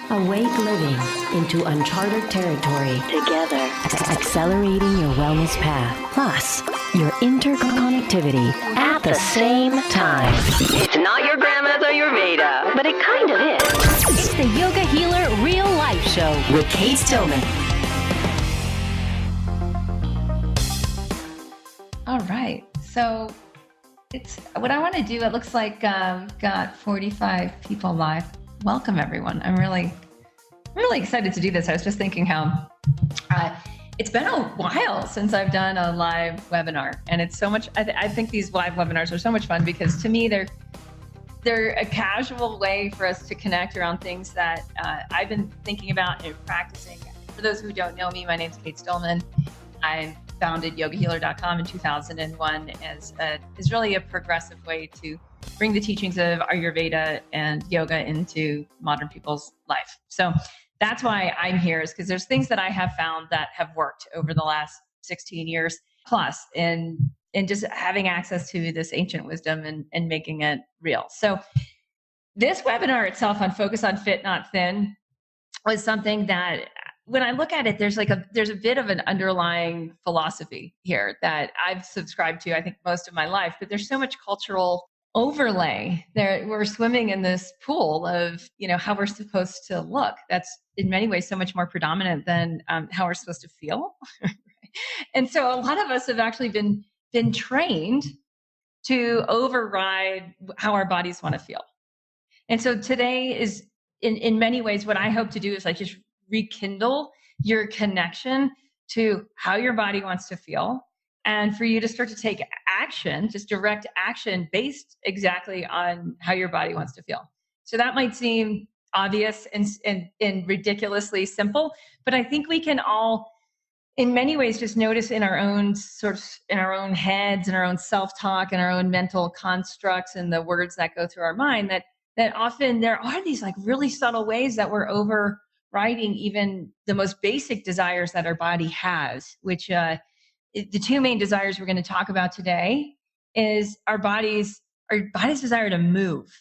Awake living into uncharted territory together, accelerating your wellness path, plus your interconnectivity at the same time. It's not your grandma's Ayurveda, but it kind of is. It's the Yoga Healer Real Life Show with Kate Stillman. All right, so it's what I want to do. It looks like we've got 45 people live. Welcome, everyone. I'm really excited to do this. I was just thinking how it's been a while since I've done a live webinar, and it's so much. I think these live webinars are so much fun because to me they're a casual way for us to connect around things that I've been thinking about and practicing. For those who don't know me, my name's Kate Stillman. I founded yogahealer.com in 2001 is really a progressive way to bring the teachings of Ayurveda and yoga into modern people's life. So that's why I'm here, is because there's things that I have found that have worked over the last 16 years plus in just having access to this ancient wisdom and making it real. So this webinar itself on Focus on Fit, Not Thin was something that when I look at it, there's a bit of an underlying philosophy here that I've subscribed to, I think, most of my life, but there's so much cultural overlay there. We're swimming in this pool of, how we're supposed to look. That's in many ways so much more predominant than how we're supposed to feel. And so a lot of us have actually been trained to override how our bodies want to feel. And so today is in many ways, what I hope to do is just rekindle your connection to how your body wants to feel, and for you to start to take action, just direct action based exactly on how your body wants to feel. So that might seem obvious and ridiculously simple, but I think we can all, in many ways, just notice in our own in our own heads and our own self-talk and our own mental constructs and the words that go through our mind that often there are these really subtle ways that we're overriding even the most basic desires that our body has, which the two main desires we're going to talk about today is our body's desire to move,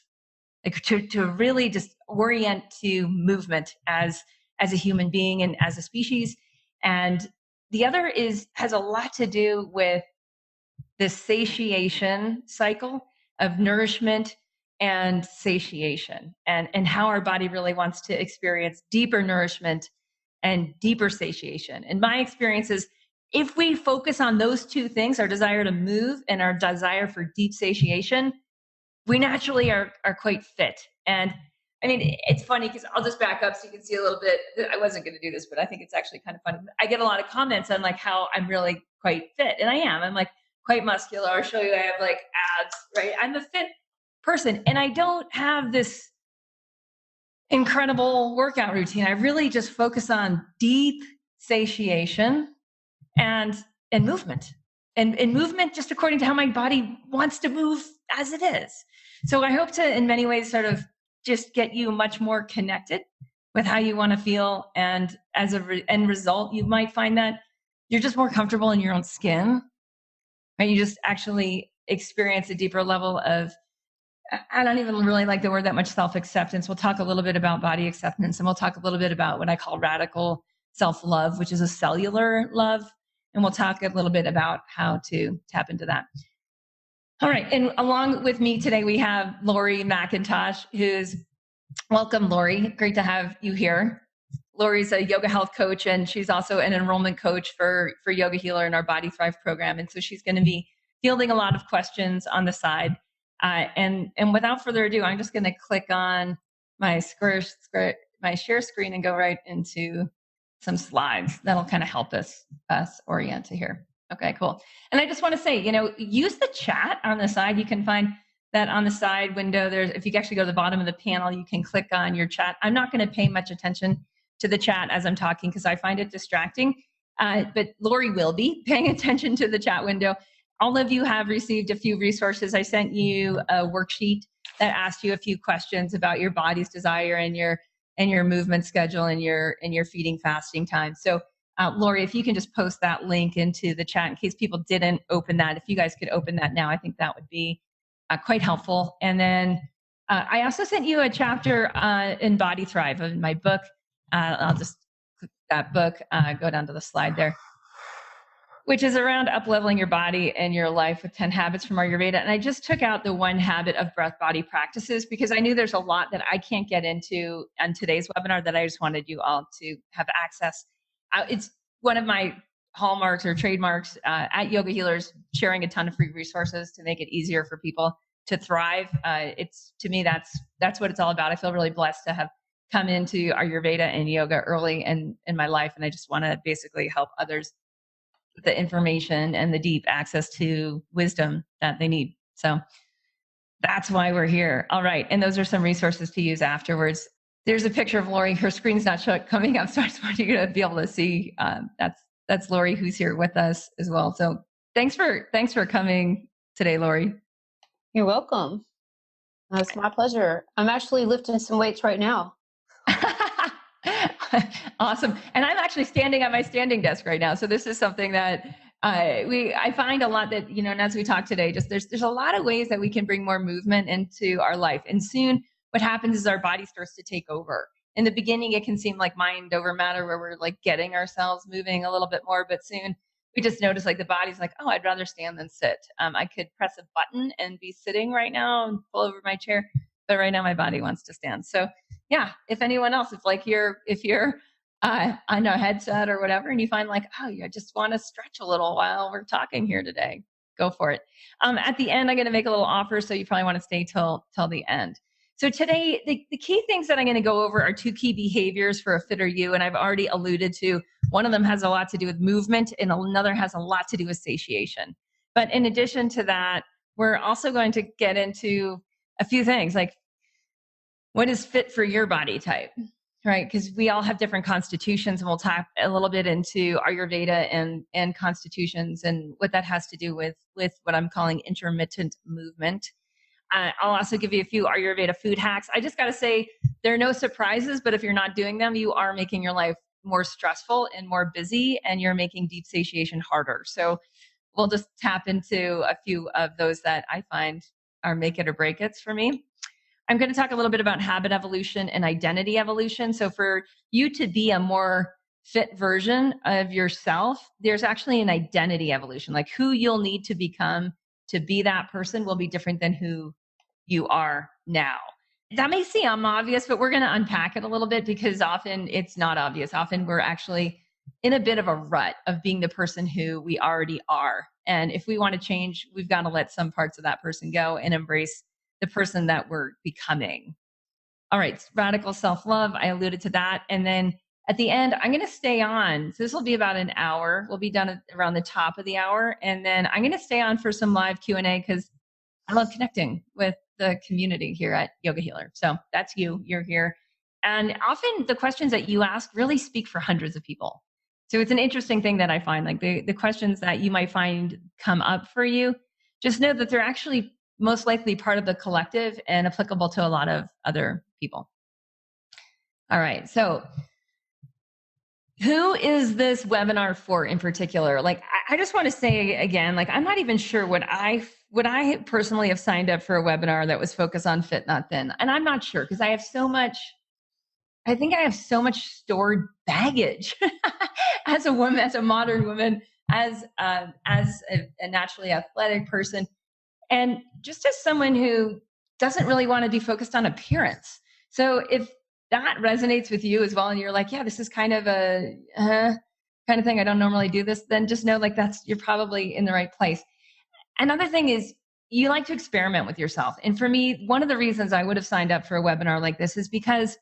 to really just orient to movement as a human being and as a species. And the other has a lot to do with the satiation cycle of nourishment and satiation, and how our body really wants to experience deeper nourishment and deeper satiation. And my experience is, if we focus on those two things, our desire to move and our desire for deep satiation, we naturally are quite fit. And I mean, it's funny because I'll just back up so you can see a little bit. I wasn't going to do this, but I think it's actually kind of funny. I get a lot of comments on how I'm really quite fit. And I am. I'm quite muscular. I'll show you I have abs, right? I'm a fit person. And I don't have this incredible workout routine. I really just focus on deep satiation and movement and movement just according to how my body wants to move as it is. So I hope to, in many ways, sort of just get you much more connected with how you want to feel. And as end result, you might find that you're just more comfortable in your own skin, right? You just actually experience a deeper level of, I don't even really like the word that much, self-acceptance. We'll talk a little bit about body acceptance, and we'll talk a little bit about what I call radical self-love, which is a cellular love. And we'll talk a little bit about how to tap into that. All right. And along with me today, we have Lori McIntosh, welcome, Lori. Great to have you here. Lori's a yoga health coach, and she's also an enrollment coach for Yoga Healer in our Body Thrive program. And so she's going to be fielding a lot of questions on the side. And without further ado, I'm just going to click on my share screen and go right into some slides that'll kind of help us orient to here. Okay, cool. And I just want to say, use the chat on the side. You can find that on the side window. If you actually go to the bottom of the panel, you can click on your chat. I'm not going to pay much attention to the chat as I'm talking because I find it distracting. But Lori will be paying attention to the chat window. All of you have received a few resources. I sent you a worksheet that asked you a few questions about your body's desire and your movement schedule and your feeding fasting time. So Lori, if you can just post that link into the chat in case people didn't open that. If you guys could open that now, I think that would be quite helpful. And then I also sent you a chapter in Body Thrive in my book. I'll just click that book, go down to the slide there, which is around up-leveling your body and your life with 10 habits from Ayurveda. And I just took out the 1 habit of breath body practices because I knew there's a lot that I can't get into on today's webinar that I just wanted you all to have access. It's one of my hallmarks or trademarks at Yoga Healers, sharing a ton of free resources to make it easier for people to thrive. It's, to me, that's what it's all about. I feel really blessed to have come into Ayurveda and yoga early in my life. And I just want to basically help others with the information and the deep access to wisdom that they need. So that's why we're here. All right. And those are some resources to use afterwards. There's a picture of Lori. Her screen's not coming up, so I just want you to be able to see. That's Lori, who's here with us as well. So thanks for coming today, Lori. You're welcome. It's my pleasure. I'm actually lifting some weights right now. Awesome. And I'm actually standing at my standing desk right now. So this is something that I find a lot that, and as we talk today, just there's a lot of ways that we can bring more movement into our life. And soon what happens is our body starts to take over. In the beginning, it can seem like mind over matter, where we're like getting ourselves moving a little bit more, but soon we just notice like the body's like, oh, I'd rather stand than sit. I could press a button and be sitting right now and pull over my chair, but right now my body wants to stand. So yeah, if anyone else, if you're on a headset or whatever, and you find like, oh, I just want to stretch a little while we're talking here today, go for it. At the end, I'm going to make a little offer, so you probably want to stay till the end. So today, the key things that I'm going to go over are 2 key behaviors for a fitter you, and I've already alluded to. One of them has a lot to do with movement, and another has a lot to do with satiation. But in addition to that, we're also going to get into a few things like what is fit for your body type, right? Because we all have different constitutions, and we'll talk a little bit into Ayurveda and constitutions and what that has to do with what I'm calling intermittent movement. I'll also give you a few Ayurveda food hacks. I just got to say, there are no surprises, but if you're not doing them, you are making your life more stressful and more busy, and you're making deep satiation harder. So we'll just tap into a few of those that I find are make it or break it's for me. I'm going to talk a little bit about habit evolution and identity evolution. So for you to be a more fit version of yourself, there's actually an identity evolution, like who you'll need to become to be that person will be different than who you are now. That may seem obvious, but we're going to unpack it a little bit because often it's not obvious. Often we're actually in a bit of a rut of being the person who we already are. And if we want to change, we've got to let some parts of that person go and embrace the person that we're becoming. All right, radical self-love. I alluded to that. And then at the end, I'm going to stay on. So this will be about an hour. We'll be done around the top of the hour. And then I'm going to stay on for some live Q&A because I love connecting with the community here at Yoga Healer. So that's you. You're here. And often the questions that you ask really speak for hundreds of people. So it's an interesting thing that I find, like the questions that you might find come up for you, just know that they're actually most likely part of the collective and applicable to a lot of other people. All right. So who is this webinar for in particular? Like, I just want to say again, like, I'm not even sure would I personally have signed up for a webinar that was focused on fit, not thin. And I'm not sure because I have so much stored baggage as a woman, as a modern woman, as a naturally athletic person. And just as someone who doesn't really want to be focused on appearance. So if that resonates with you as well, and you're like, yeah, this is kind of a kind of thing, I don't normally do this, then just know like you're probably in the right place. Another thing is you like to experiment with yourself. And for me, one of the reasons I would have signed up for a webinar like this is because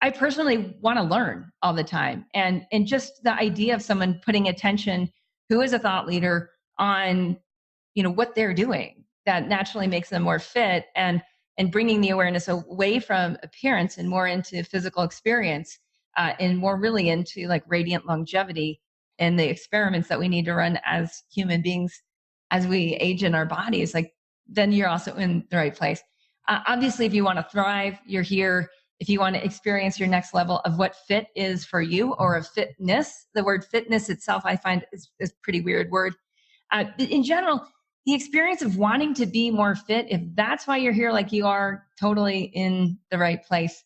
I personally want to learn all the time. And just the idea of someone putting attention who is a thought leader on, what they're doing that naturally makes them more fit and bringing the awareness away from appearance and more into physical experience and more really into like radiant longevity and the experiments that we need to run as human beings as we age in our bodies, like then you're also in the right place. Obviously, if you want to thrive, you're here. If you want to experience your next level of what fit is for you or of fitness, the word fitness itself, I find is a pretty weird word. In general, the experience of wanting to be more fit, if that's why you're here, like you are totally in the right place.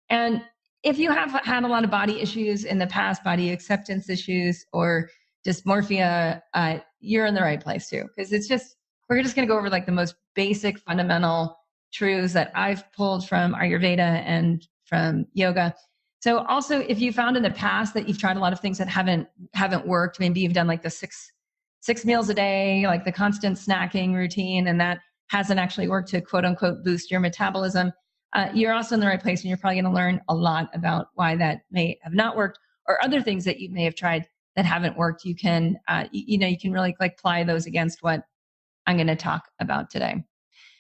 And if you have had a lot of body issues in the past, body acceptance issues or dysmorphia, you're in the right place too. Because we're just going to go over like the most basic fundamental truths that I've pulled from Ayurveda and from yoga. So also, if you found in the past that you've tried a lot of things that haven't worked, maybe you've done like the six meals a day, like the constant snacking routine, and that hasn't actually worked to quote unquote boost your metabolism, you're also in the right place, and you're probably going to learn a lot about why that may have not worked, or other things that you may have tried that haven't worked. You can, you can really like apply those against what I'm going to talk about today.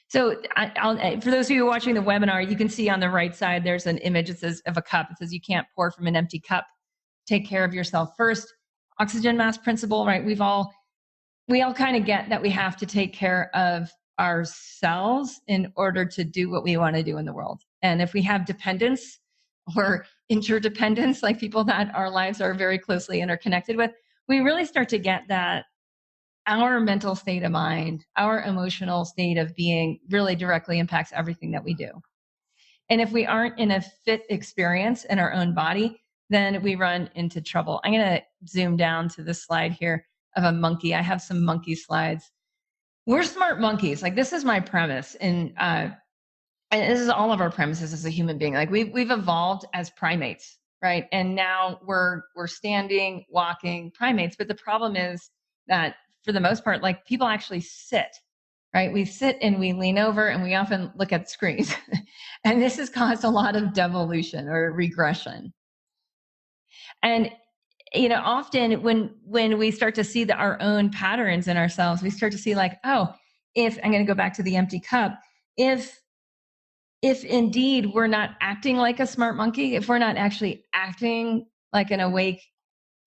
So for those of you watching the webinar, you can see on the right side, there's an image that says of a cup. It says you can't pour from an empty cup. Take care of yourself first. Oxygen mask principle, right? We all kind of get that we have to take care of ourselves in order to do what we want to do in the world. And if we have dependence or interdependence, like people that our lives are very closely interconnected with, we really start to get that our mental state of mind, our emotional state of being really directly impacts everything that we do. And if we aren't in a fit experience in our own body, then we run into trouble. I'm going to zoom down to this slide here of a monkey. I have some monkey slides. We're smart monkeys. Like, this is my premise. And this is all of our premises as a human being. Like, we've evolved as primates, right? And now we're standing, walking primates. But the problem is that for the most part, like, people actually sit, right? We sit and we lean over and we often look at screens. And this has caused a lot of devolution or regression. And, often when we start to see our own patterns in ourselves, we start to see like, oh, if I'm going to go back to the empty cup, if indeed we're not acting like a smart monkey, if we're not actually acting like an awake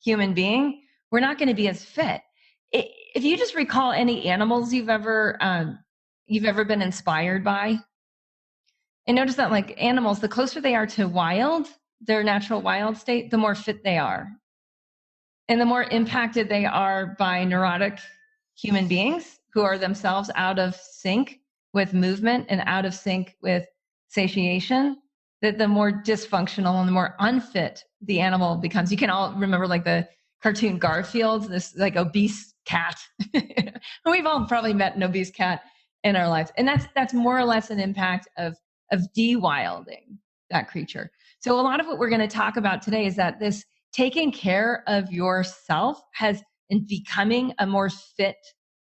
human being, we're not going to be as fit. If you just recall any animals you've ever been inspired by, and notice that like animals, the closer they are to wild, their natural wild state, the more fit they are. And the more impacted they are by neurotic human beings who are themselves out of sync with movement and out of sync with satiation, that the more dysfunctional and the more unfit the animal becomes. You can all remember like the cartoon Garfield, this like obese cat. We've all probably met an obese cat in our lives. And that's more or less an impact of de-wilding that creature. So a lot of what we're going to talk about today is that this taking care of yourself and becoming a more fit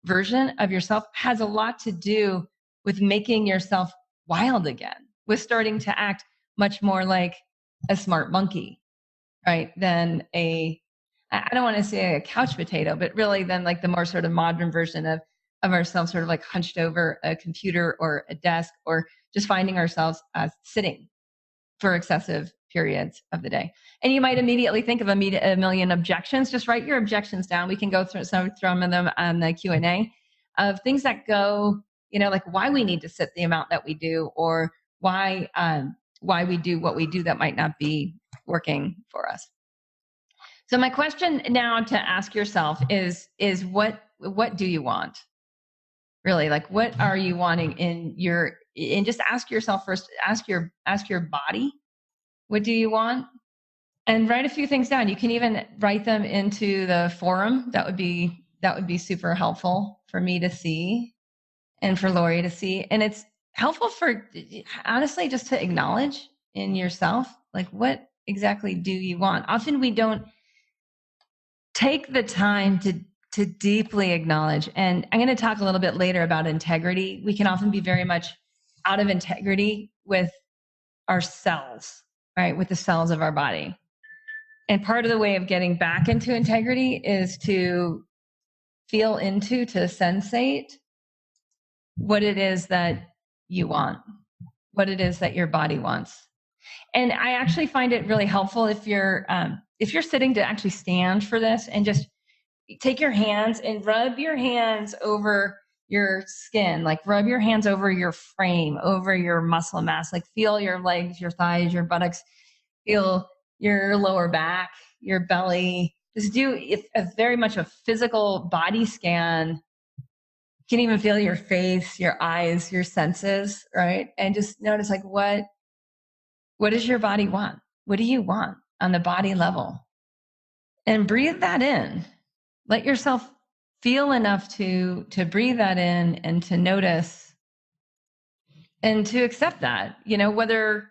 version of yourself has a lot to do with making yourself wild again, with starting to act much more like a smart monkey, right? Than I don't want to say a couch potato, but really then like the more sort of modern version of ourselves, sort of like hunched over a computer or a desk, or just finding ourselves sitting for excessive periods of the day. And you might immediately think of a million objections. Just write your objections down. We can go through some of them on the Q&A of things that go, like why we need to sit the amount that we do, or why we do what we do that might not be working for us. So my question now to ask yourself is what do you want? Really, like what are you wanting and just ask yourself first, ask your body, what do you want? And write a few things down. You can even write them into the forum. That would be super helpful for me to see and for Lori to see. And it's helpful for, honestly, just to acknowledge in yourself, like what exactly do you want? Often we don't take the time to deeply acknowledge. And I'm going to talk a little bit later about integrity. We can often be very much out of integrity with ourselves, right? With the cells of our body. And part of the way of getting back into integrity is to feel into, to sensate what it is that you want, what it is that your body wants. And I actually find it really helpful if you're sitting, to actually stand for this and just take your hands and rub your hands over your skin, like rub your hands over your frame, over your muscle mass, like feel your legs, your thighs, your buttocks, feel your lower back, your belly. Just do a very much a physical body scan can even feel your face, your eyes, your senses, right? And just notice like, what does your body want? What do you want on the body level? And breathe that in. Let yourself feel enough to breathe that in and to notice and to accept that, whether,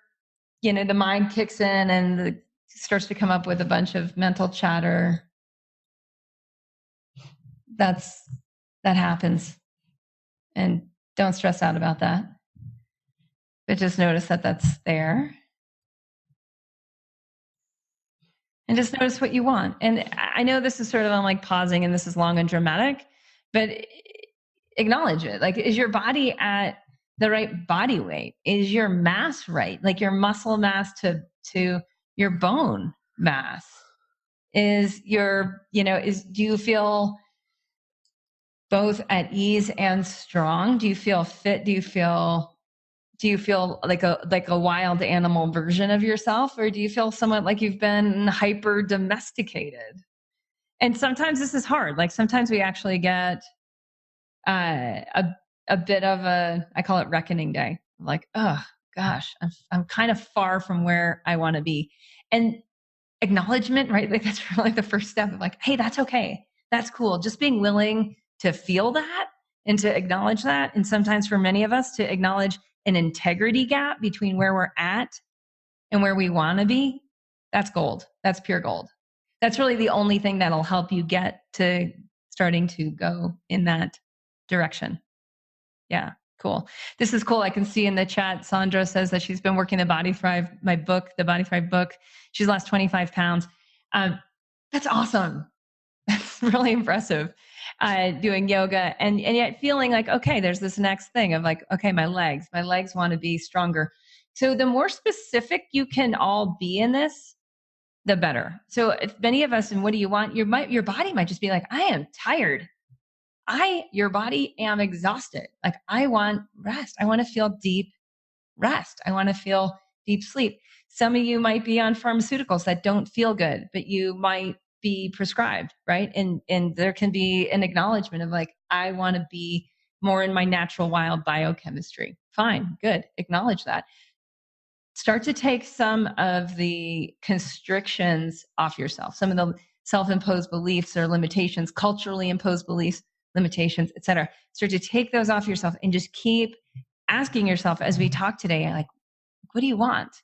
the mind kicks in and starts to come up with a bunch of mental chatter. That happens. And don't stress out about that. But just notice that that's there. And just notice what you want. And I know this is sort of, I'm like pausing and this is long and dramatic, but acknowledge it. Like, is your body at the right body weight? Is your mass right? Like your muscle mass to your bone mass? Is do you feel both at ease and strong? Do you feel fit? Do you feel like a wild animal version of yourself? Or do you feel somewhat like you've been hyper domesticated? And sometimes this is hard. Like sometimes we actually get a bit of I call it reckoning day. Like, oh gosh, I'm kind of far from where I want to be. And acknowledgement, right? Like that's really the first step of like, hey, that's okay. That's cool. Just being willing to feel that and to acknowledge that. And sometimes for many of us to acknowledge an integrity gap between where we're at and where we want to be, that's gold. That's pure gold. That's really the only thing that'll help you get to starting to go in that direction. Yeah, cool. This is cool. I can see in the chat, Sandra says that she's been working the Body Thrive, my book, the Body Thrive book. She's lost 25 pounds. That's awesome. That's really impressive. Doing yoga and yet feeling like, okay, there's this next thing of like, okay, my legs want to be stronger. So the more specific you can all be in this, the better. So if many of us, and what do you want? Your body might just be like, I am tired. Your body am exhausted. Like I want rest. I want to feel deep rest. I want to feel deep sleep. Some of you might be on pharmaceuticals that don't feel good, but you might be prescribed, right? And there can be an acknowledgement of like, I want to be more in my natural wild biochemistry. Fine, good. Acknowledge that. Start to take some of the constrictions off yourself, some of the self-imposed beliefs or limitations, culturally imposed beliefs, limitations, etc. Start to take those off yourself and just keep asking yourself as we talk today, like, what do you want?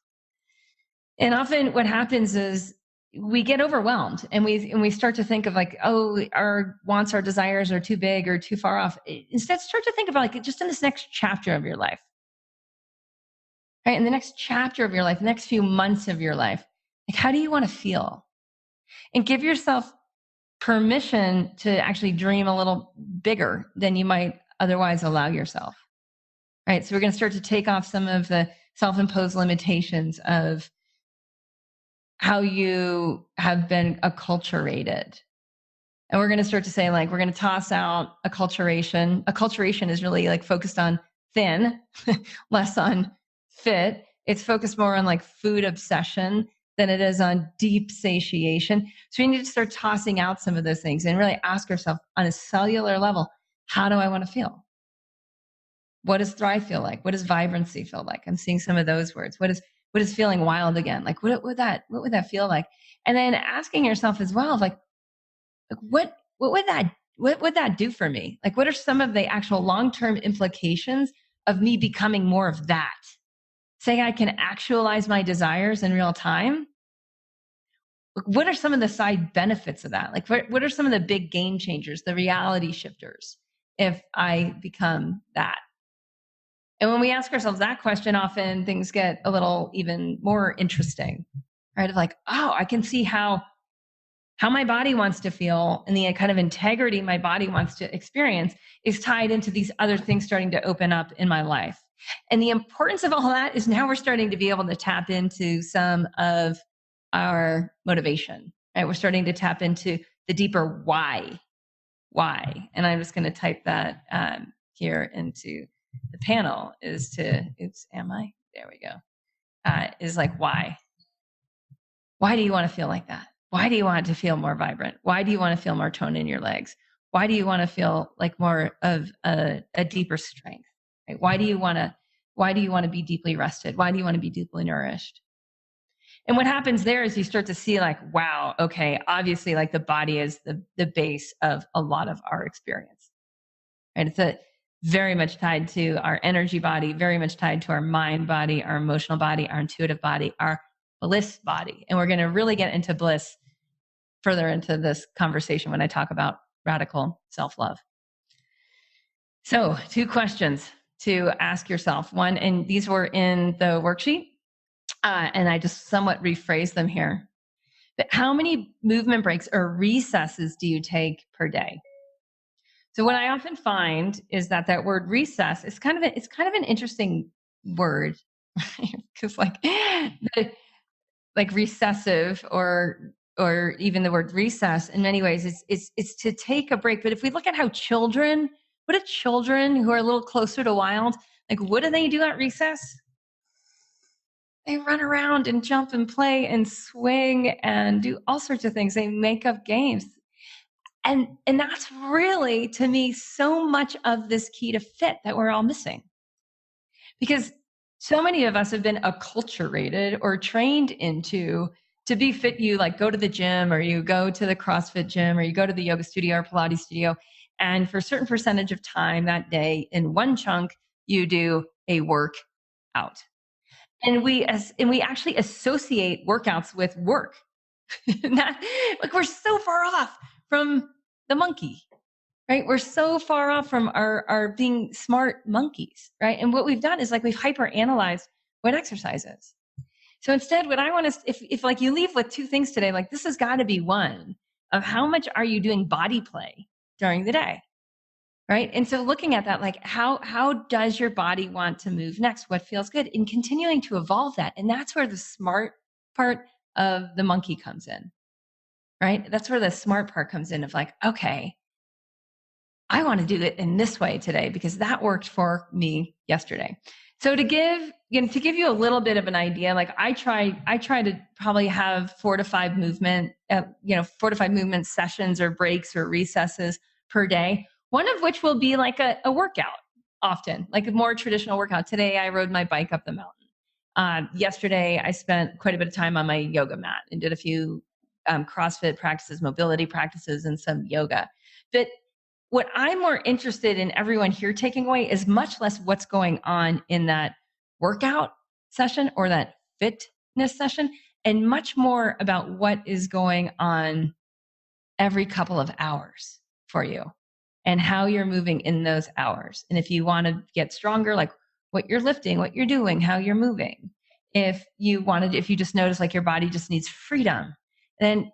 And often what happens is we get overwhelmed and we start to think of like, oh, our wants, our desires are too big or too far off. Instead, start to think about like just in this next chapter of your life, right? In the next chapter of your life, the next few months of your life, like how do you want to feel? And give yourself permission to actually dream a little bigger than you might otherwise allow yourself, right? So we're going to start to take off some of the self-imposed limitations of how you have been acculturated. And we're going to start to say, like, we're going to toss out acculturation. Acculturation is really like focused on thin, less on fit. It's focused more on like food obsession than it is on deep satiation. So we need to start tossing out some of those things and really ask ourselves on a cellular level, how do I want to feel? What does thrive feel like? What does vibrancy feel like? I'm seeing some of those words. What is feeling wild again? Like what would that feel like? And then asking yourself as well, like what would that do for me? Like what are some of the actual long-term implications of me becoming more of that? Saying I can actualize my desires in real time. What are some of the side benefits of that? Like what are some of the big game changers, the reality shifters, if I become that? And when we ask ourselves that question, often things get a little even more interesting, right? Of like, oh, I can see how my body wants to feel and the kind of integrity my body wants to experience is tied into these other things starting to open up in my life. And the importance of all that is now we're starting to be able to tap into some of our motivation, right? We're starting to tap into the deeper why. And I'm just going to type that here into the panel is to, there we go, is like, why? Why do you want to feel like that? Why do you want to feel more vibrant? Why do you want to feel more tone in your legs? Why do you want to feel like more of a deeper strength? Right? Why do you want to be deeply rested? Why do you want to be deeply nourished? And what happens there is you start to see like, wow, okay, obviously like the body is the base of a lot of our experience, right? It's very much tied to our energy body, very much tied to our mind body, our emotional body, our intuitive body, our bliss body. And we're going to really get into bliss further into this conversation when I talk about radical self-love. So 2 questions to ask yourself. One, and these were in the worksheet, and I just somewhat rephrased them here. But how many movement breaks or recesses do you take per day? So what I often find is that word recess is kind of an interesting word, because like recessive or even the word recess in many ways it's to take a break. But if we look at how children who are a little closer to wild, like what do they do at recess? They run around and jump and play and swing and do all sorts of things. They make up games. And that's really, to me, so much of this key to fit that we're all missing. Because so many of us have been acculturated or trained into, to be fit, you like go to the gym or you go to the CrossFit gym or you go to the yoga studio or Pilates studio. And for a certain percentage of time that day in one chunk, you do a workout. And we actually associate workouts with work. Like we're so far off from the monkey, right? We're so far off from our being smart monkeys, right? And what we've done is like we've hyper-analyzed what exercise is. So instead, what I want is, if like you leave with 2 things today, like this has got to be one of how much are you doing body play during the day, right? And so looking at that, like how does your body want to move next? What feels good? And continuing to evolve that. And that's where the smart part of the monkey comes in, right? That's where the smart part comes in of like, okay, I want to do it in this way today because that worked for me yesterday. So to give you a little bit of an idea, like I try to probably have 4 to 5 movement sessions or breaks or recesses per day. One of which will be like a workout, often like a more traditional workout. Today, I rode my bike up the mountain. Yesterday, I spent quite a bit of time on my yoga mat and did a few CrossFit practices, mobility practices, and some yoga. But what I'm more interested in everyone here taking away is much less what's going on in that workout session or that fitness session, and much more about what is going on every couple of hours for you and how you're moving in those hours. And if you want to get stronger, like what you're lifting, what you're doing, how you're moving. If you just notice like your body just needs freedom, then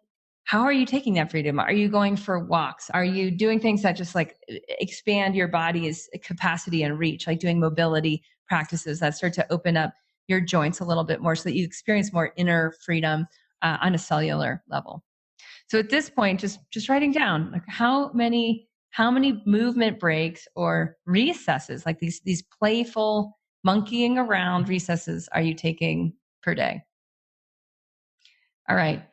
how are you taking that freedom? Are you going for walks? Are you doing things that just like expand your body's capacity and reach, like doing mobility practices that start to open up your joints a little bit more so that you experience more inner freedom on a cellular level? So at this point, just writing down like how many movement breaks or recesses, like these playful monkeying around recesses, are you taking per day? All right.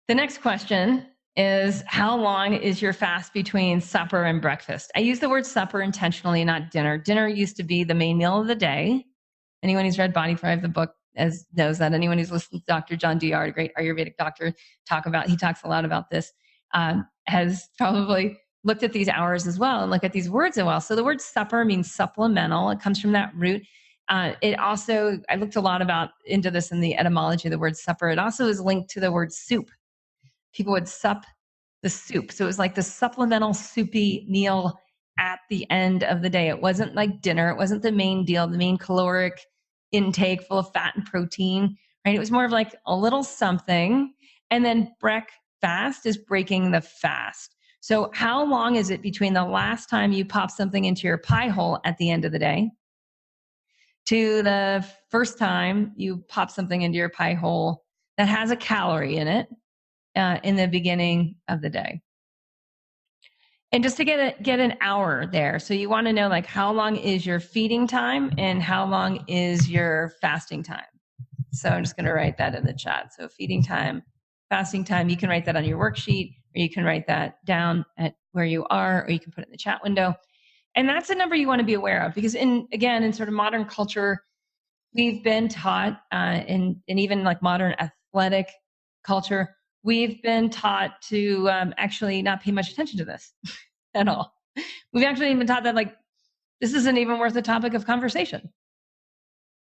The next question is, how long is your fast between supper and breakfast? I use the word supper intentionally, not dinner. Dinner used to be the main meal of the day. Anyone who's read Body Thrive, the book, knows that. Anyone who's listened to Dr. John Dr., a great Ayurvedic doctor, he talks a lot about this, has probably looked at these hours as well and look at these words as well. So the word supper means supplemental. It comes from that root. I looked a lot into this in the etymology of the word supper. It also is linked to the word soup. People would sup the soup. So it was like the supplemental soupy meal at the end of the day. It wasn't like dinner. It wasn't the main deal, the main caloric intake full of fat and protein, right? It was more of like a little something. And then breakfast is breaking the fast. So how long is it between the last time you pop something into your pie hole at the end of the day to the first time you pop something into your pie hole that has a calorie in it in the beginning of the day? And just to get an hour there. So you want to know like how long is your feeding time and how long is your fasting time. So I'm just going to write that in the chat. So feeding time, fasting time, you can write that on your worksheet or you can write that down at where you are, or you can put it in the chat window. And that's a number you want to be aware of, because in sort of modern culture, we've been taught, in even like modern athletic culture, we've been taught to actually not pay much attention to this at all. We've actually been taught that like this isn't even worth a topic of conversation.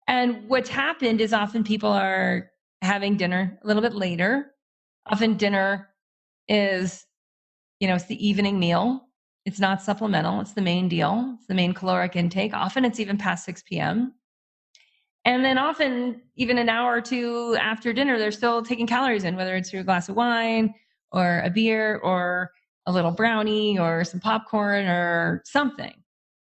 And what's happened is often people are having dinner a little bit later. Often dinner is, it's the evening meal. It's not supplemental. It's the main deal. It's the main caloric intake. Often it's even past 6 p.m. And then often even an hour or two after dinner, they're still taking calories in, whether it's through a glass of wine or a beer or a little brownie or some popcorn or something.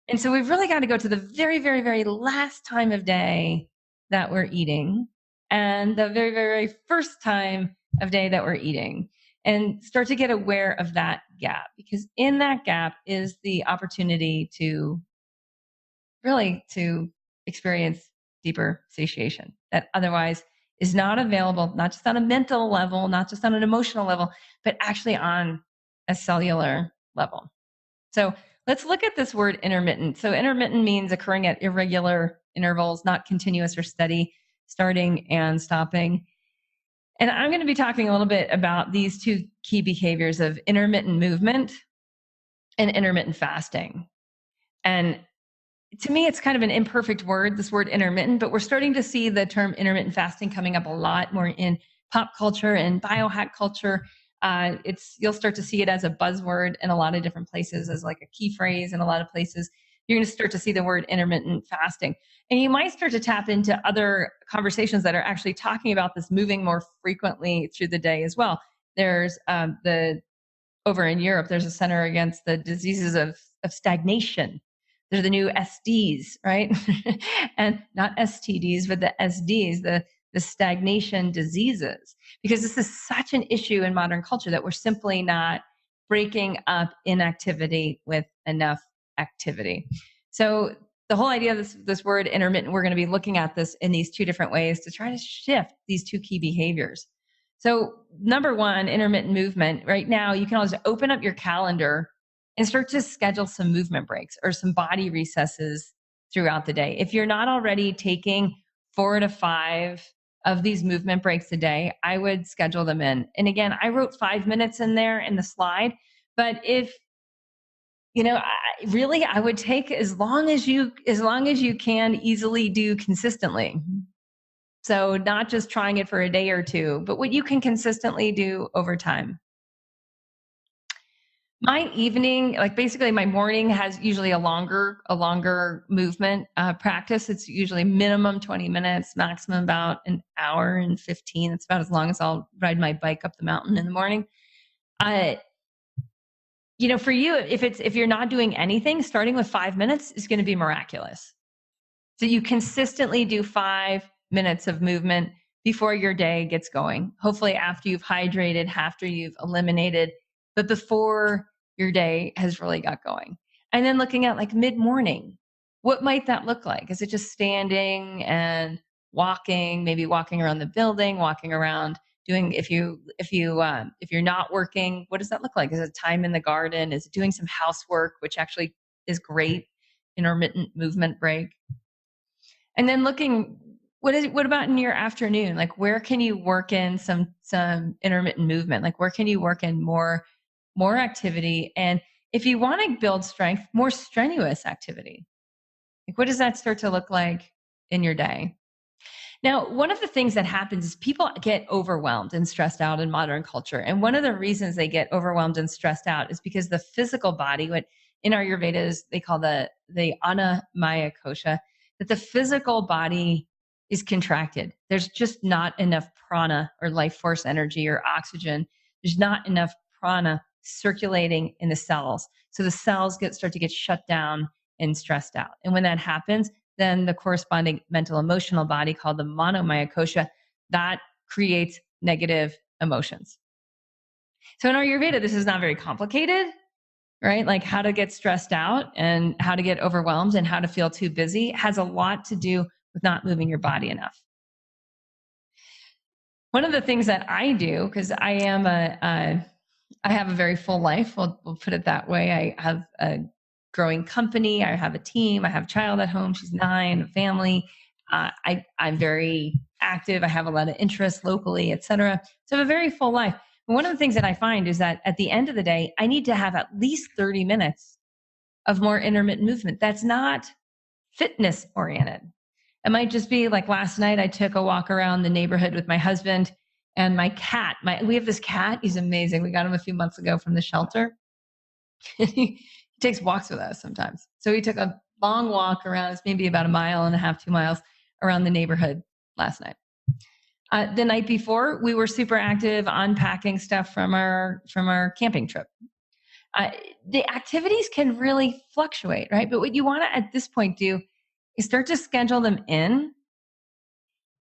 And so we've really got to go to the very, very, very last time of day that we're eating and the very, very, very first time of day that we're eating, and start to get aware of that gap, because in that gap is the opportunity to really to experience deeper satiation that otherwise is not available, not just on a mental level, not just on an emotional level, but actually on a cellular level. So let's look at this word intermittent. So intermittent means occurring at irregular intervals, not continuous or steady, starting and stopping. And I'm going to be talking a little bit about these two key behaviors of intermittent movement and intermittent fasting. And to me, it's kind of an imperfect word, this word intermittent, but we're starting to see the term intermittent fasting coming up a lot more in pop culture and biohack culture. You'll start to see it as a buzzword in a lot of different places, as like a key phrase in a lot of places. You're going to start to see the word intermittent fasting. And you might start to tap into other conversations that are actually talking about this moving more frequently through the day as well. There's over in Europe, there's a Center Against the Diseases of Stagnation. They're the new SDs, right? And not STDs, but the SDs, the stagnation diseases, because this is such an issue in modern culture that we're simply not breaking up inactivity with enough activity. So the whole idea of this word intermittent, we're going to be looking at this in these two different ways to try to shift these two key behaviors. So number one, intermittent movement. Right now, you can always open up your calendar and start to schedule some movement breaks or some body recesses throughout the day. If you're not already taking 4 to 5 of these movement breaks a day, I would schedule them in. And again, I wrote 5 minutes in there in the slide, but if I would take as long as you can easily do consistently. So not just trying it for a day or two, but what you can consistently do over time. My evening, basically my morning has usually a longer movement practice. It's usually minimum 20 minutes, maximum about an hour and 15. It's about as long as I'll ride my bike up the mountain in the morning. For you, if you're not doing anything, starting with 5 minutes is going to be miraculous. So you consistently do 5 minutes of movement before your day gets going. Hopefully after you've hydrated, after you've eliminated, but before your day has really got going. And then looking at mid-morning, what might that look like? Is it just standing and walking, maybe walking around the building, walking around, doing, if you're not working, what does that look like? Is it time in the garden? Is it doing some housework, which actually is great, intermittent movement break? And then looking, what about in your afternoon? Where can you work in some intermittent movement? Where can you work in more activity? And if you want to build strength, more strenuous activity. What does that start to look like in your day? Now, one of the things that happens is people get overwhelmed and stressed out in modern culture. And one of the reasons they get overwhelmed and stressed out is because the physical body, what in Ayurveda they call the Anamaya Kosha, that the physical body is contracted. There's just not enough prana or life force energy or oxygen. There's not enough prana circulating in the cells. So the cells start to get shut down and stressed out. And when that happens, then the corresponding mental emotional body called the Manomaya Kosha, that creates negative emotions. So in Ayurveda, this is not very complicated, right? How to get stressed out and how to get overwhelmed and how to feel too busy has a lot to do with not moving your body enough. One of the things that I do, because I am I have a very full life. We'll put it that way. I have a growing company. I have a team. I have a child at home. She's 9, a family. I'm very active. I have a lot of interests locally, et cetera. So I have a very full life. And one of the things that I find is that at the end of the day, I need to have at least 30 minutes of more intermittent movement. That's not fitness oriented. It might just be like last night, I took a walk around the neighborhood with my husband and my cat. We have this cat. He's amazing. We got him a few months ago from the shelter. He takes walks with us sometimes. So we took a long walk around. It's maybe about 1.5 miles, 2 miles around the neighborhood last night. The night before, we were super active unpacking stuff from our camping trip. The activities can really fluctuate, right? But what you want to, at this point, do is start to schedule them in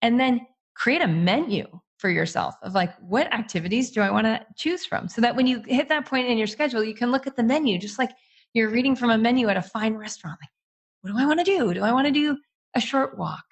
and then create a menu for yourself of like, what activities do I want to choose from? So that when you hit that point in your schedule, you can look at the menu, just like you're reading from a menu at a fine restaurant. Like, what do I want to do? Do I want to do a short walk?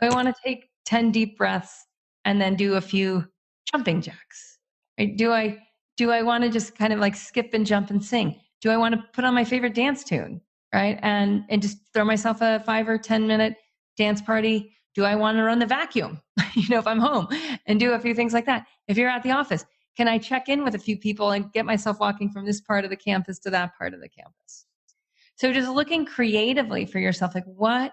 Do I want to take 10 deep breaths and then do a few jumping jacks? Right? Do I want to just kind of like skip and jump and sing? Do I want to put on my favorite dance tune, right? And just throw myself a 5 or 10 minute dance party? Do I want to run the vacuum, if I'm home and do a few things like that? If you're at the office, can I check in with a few people and get myself walking from this part of the campus to that part of the campus? So just looking creatively for yourself, like what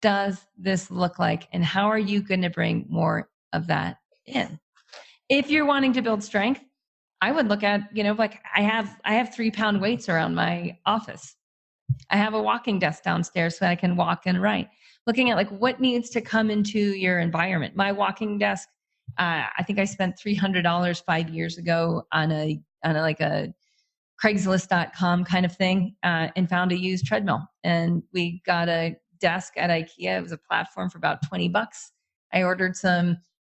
does this look like? And how are you going to bring more of that in? If you're wanting to build strength, I would look at, like I have 3-pound weights around my office. I have a walking desk downstairs so I can walk and write. Looking at like what needs to come into your environment. My walking desk, I think I spent $300 5 years ago on a Craigslist.com kind of thing, and found a used treadmill. And we got a desk at IKEA. It was a platform for about $20. I ordered some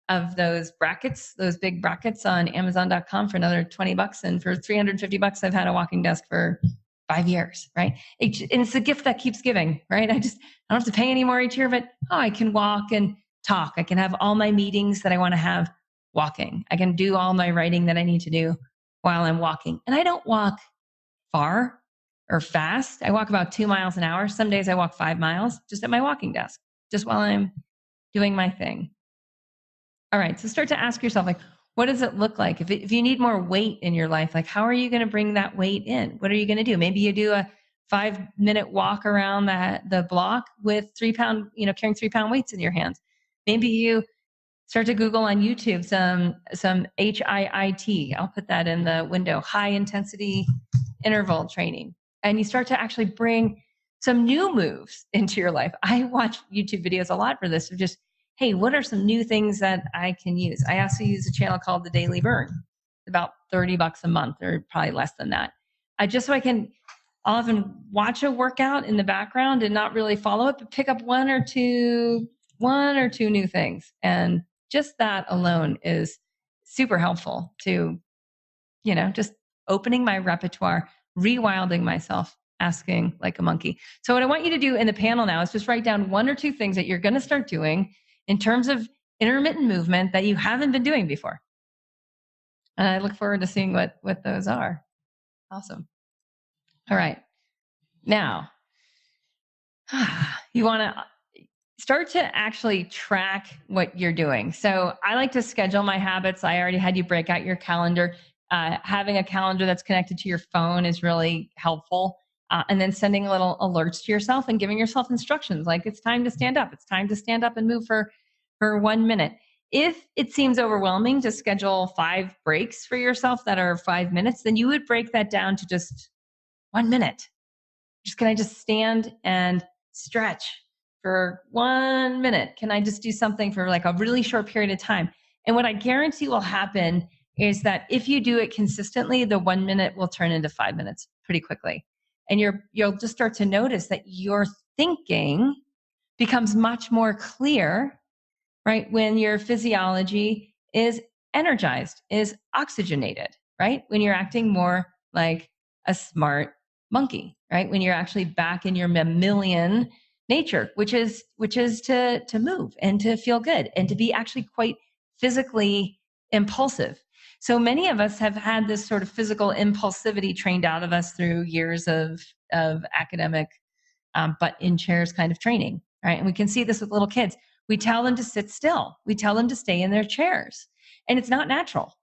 of those brackets, those big brackets on Amazon.com for another $20. And for $350, I've had a walking desk for 5 years, right? And it's a gift that keeps giving, right? I don't have to pay any more each year, but I can walk and talk. I can have all my meetings that I want to have walking. I can do all my writing that I need to do while I'm walking. And I don't walk far or fast. I walk about 2 miles an hour. Some days I walk 5 miles just at my walking desk, just while I'm doing my thing. All right. So start to ask yourself, like, what does it look like? If you need more weight in your life, like how are you going to bring that weight in? What are you going to do? Maybe you do a 5-minute walk around the block with 3-pound, carrying 3-pound weights in your hands. Maybe you start to Google on YouTube some HIIT. I'll put that in the window, high intensity interval training. And you start to actually bring some new moves into your life. I watch YouTube videos a lot for this, of just, hey, what are some new things that I can use? I also use a channel called The Daily Burn, about $30 a month, or probably less than that. Just so I'll often watch a workout in the background and not really follow it, but pick up one or two new things. And just that alone is super helpful to, just opening my repertoire, rewilding myself, asking like a monkey. So what I want you to do in the panel now is just write down 1 or 2 things that you're going to start doing in terms of intermittent movement that you haven't been doing before. And I look forward to seeing what those are. Awesome. All right. Now, you want to start to actually track what you're doing. So I like to schedule my habits. I already had you break out your calendar. Having a calendar that's connected to your phone is really helpful. And then sending little alerts to yourself and giving yourself instructions like it's time to stand up. It's time to stand up and move for 1 minute. If it seems overwhelming to schedule 5 breaks for yourself that are 5 minutes, then you would break that down to just 1 minute. Can I just stand and stretch for 1 minute? Can I just do something for like a really short period of time? And what I guarantee will happen is that if you do it consistently, the 1 minute will turn into 5 minutes pretty quickly. And you'll just start to notice that your thinking becomes much more clear, right? When your physiology is energized, is oxygenated, right? When you're acting more like a smart monkey, right? When you're actually back in your mammalian nature, which is to move and to feel good and to be actually quite physically impulsive. So many of us have had this sort of physical impulsivity trained out of us through years of academic butt in chairs kind of training, right? And we can see this with little kids. We tell them to sit still. We tell them to stay in their chairs, and it's not natural.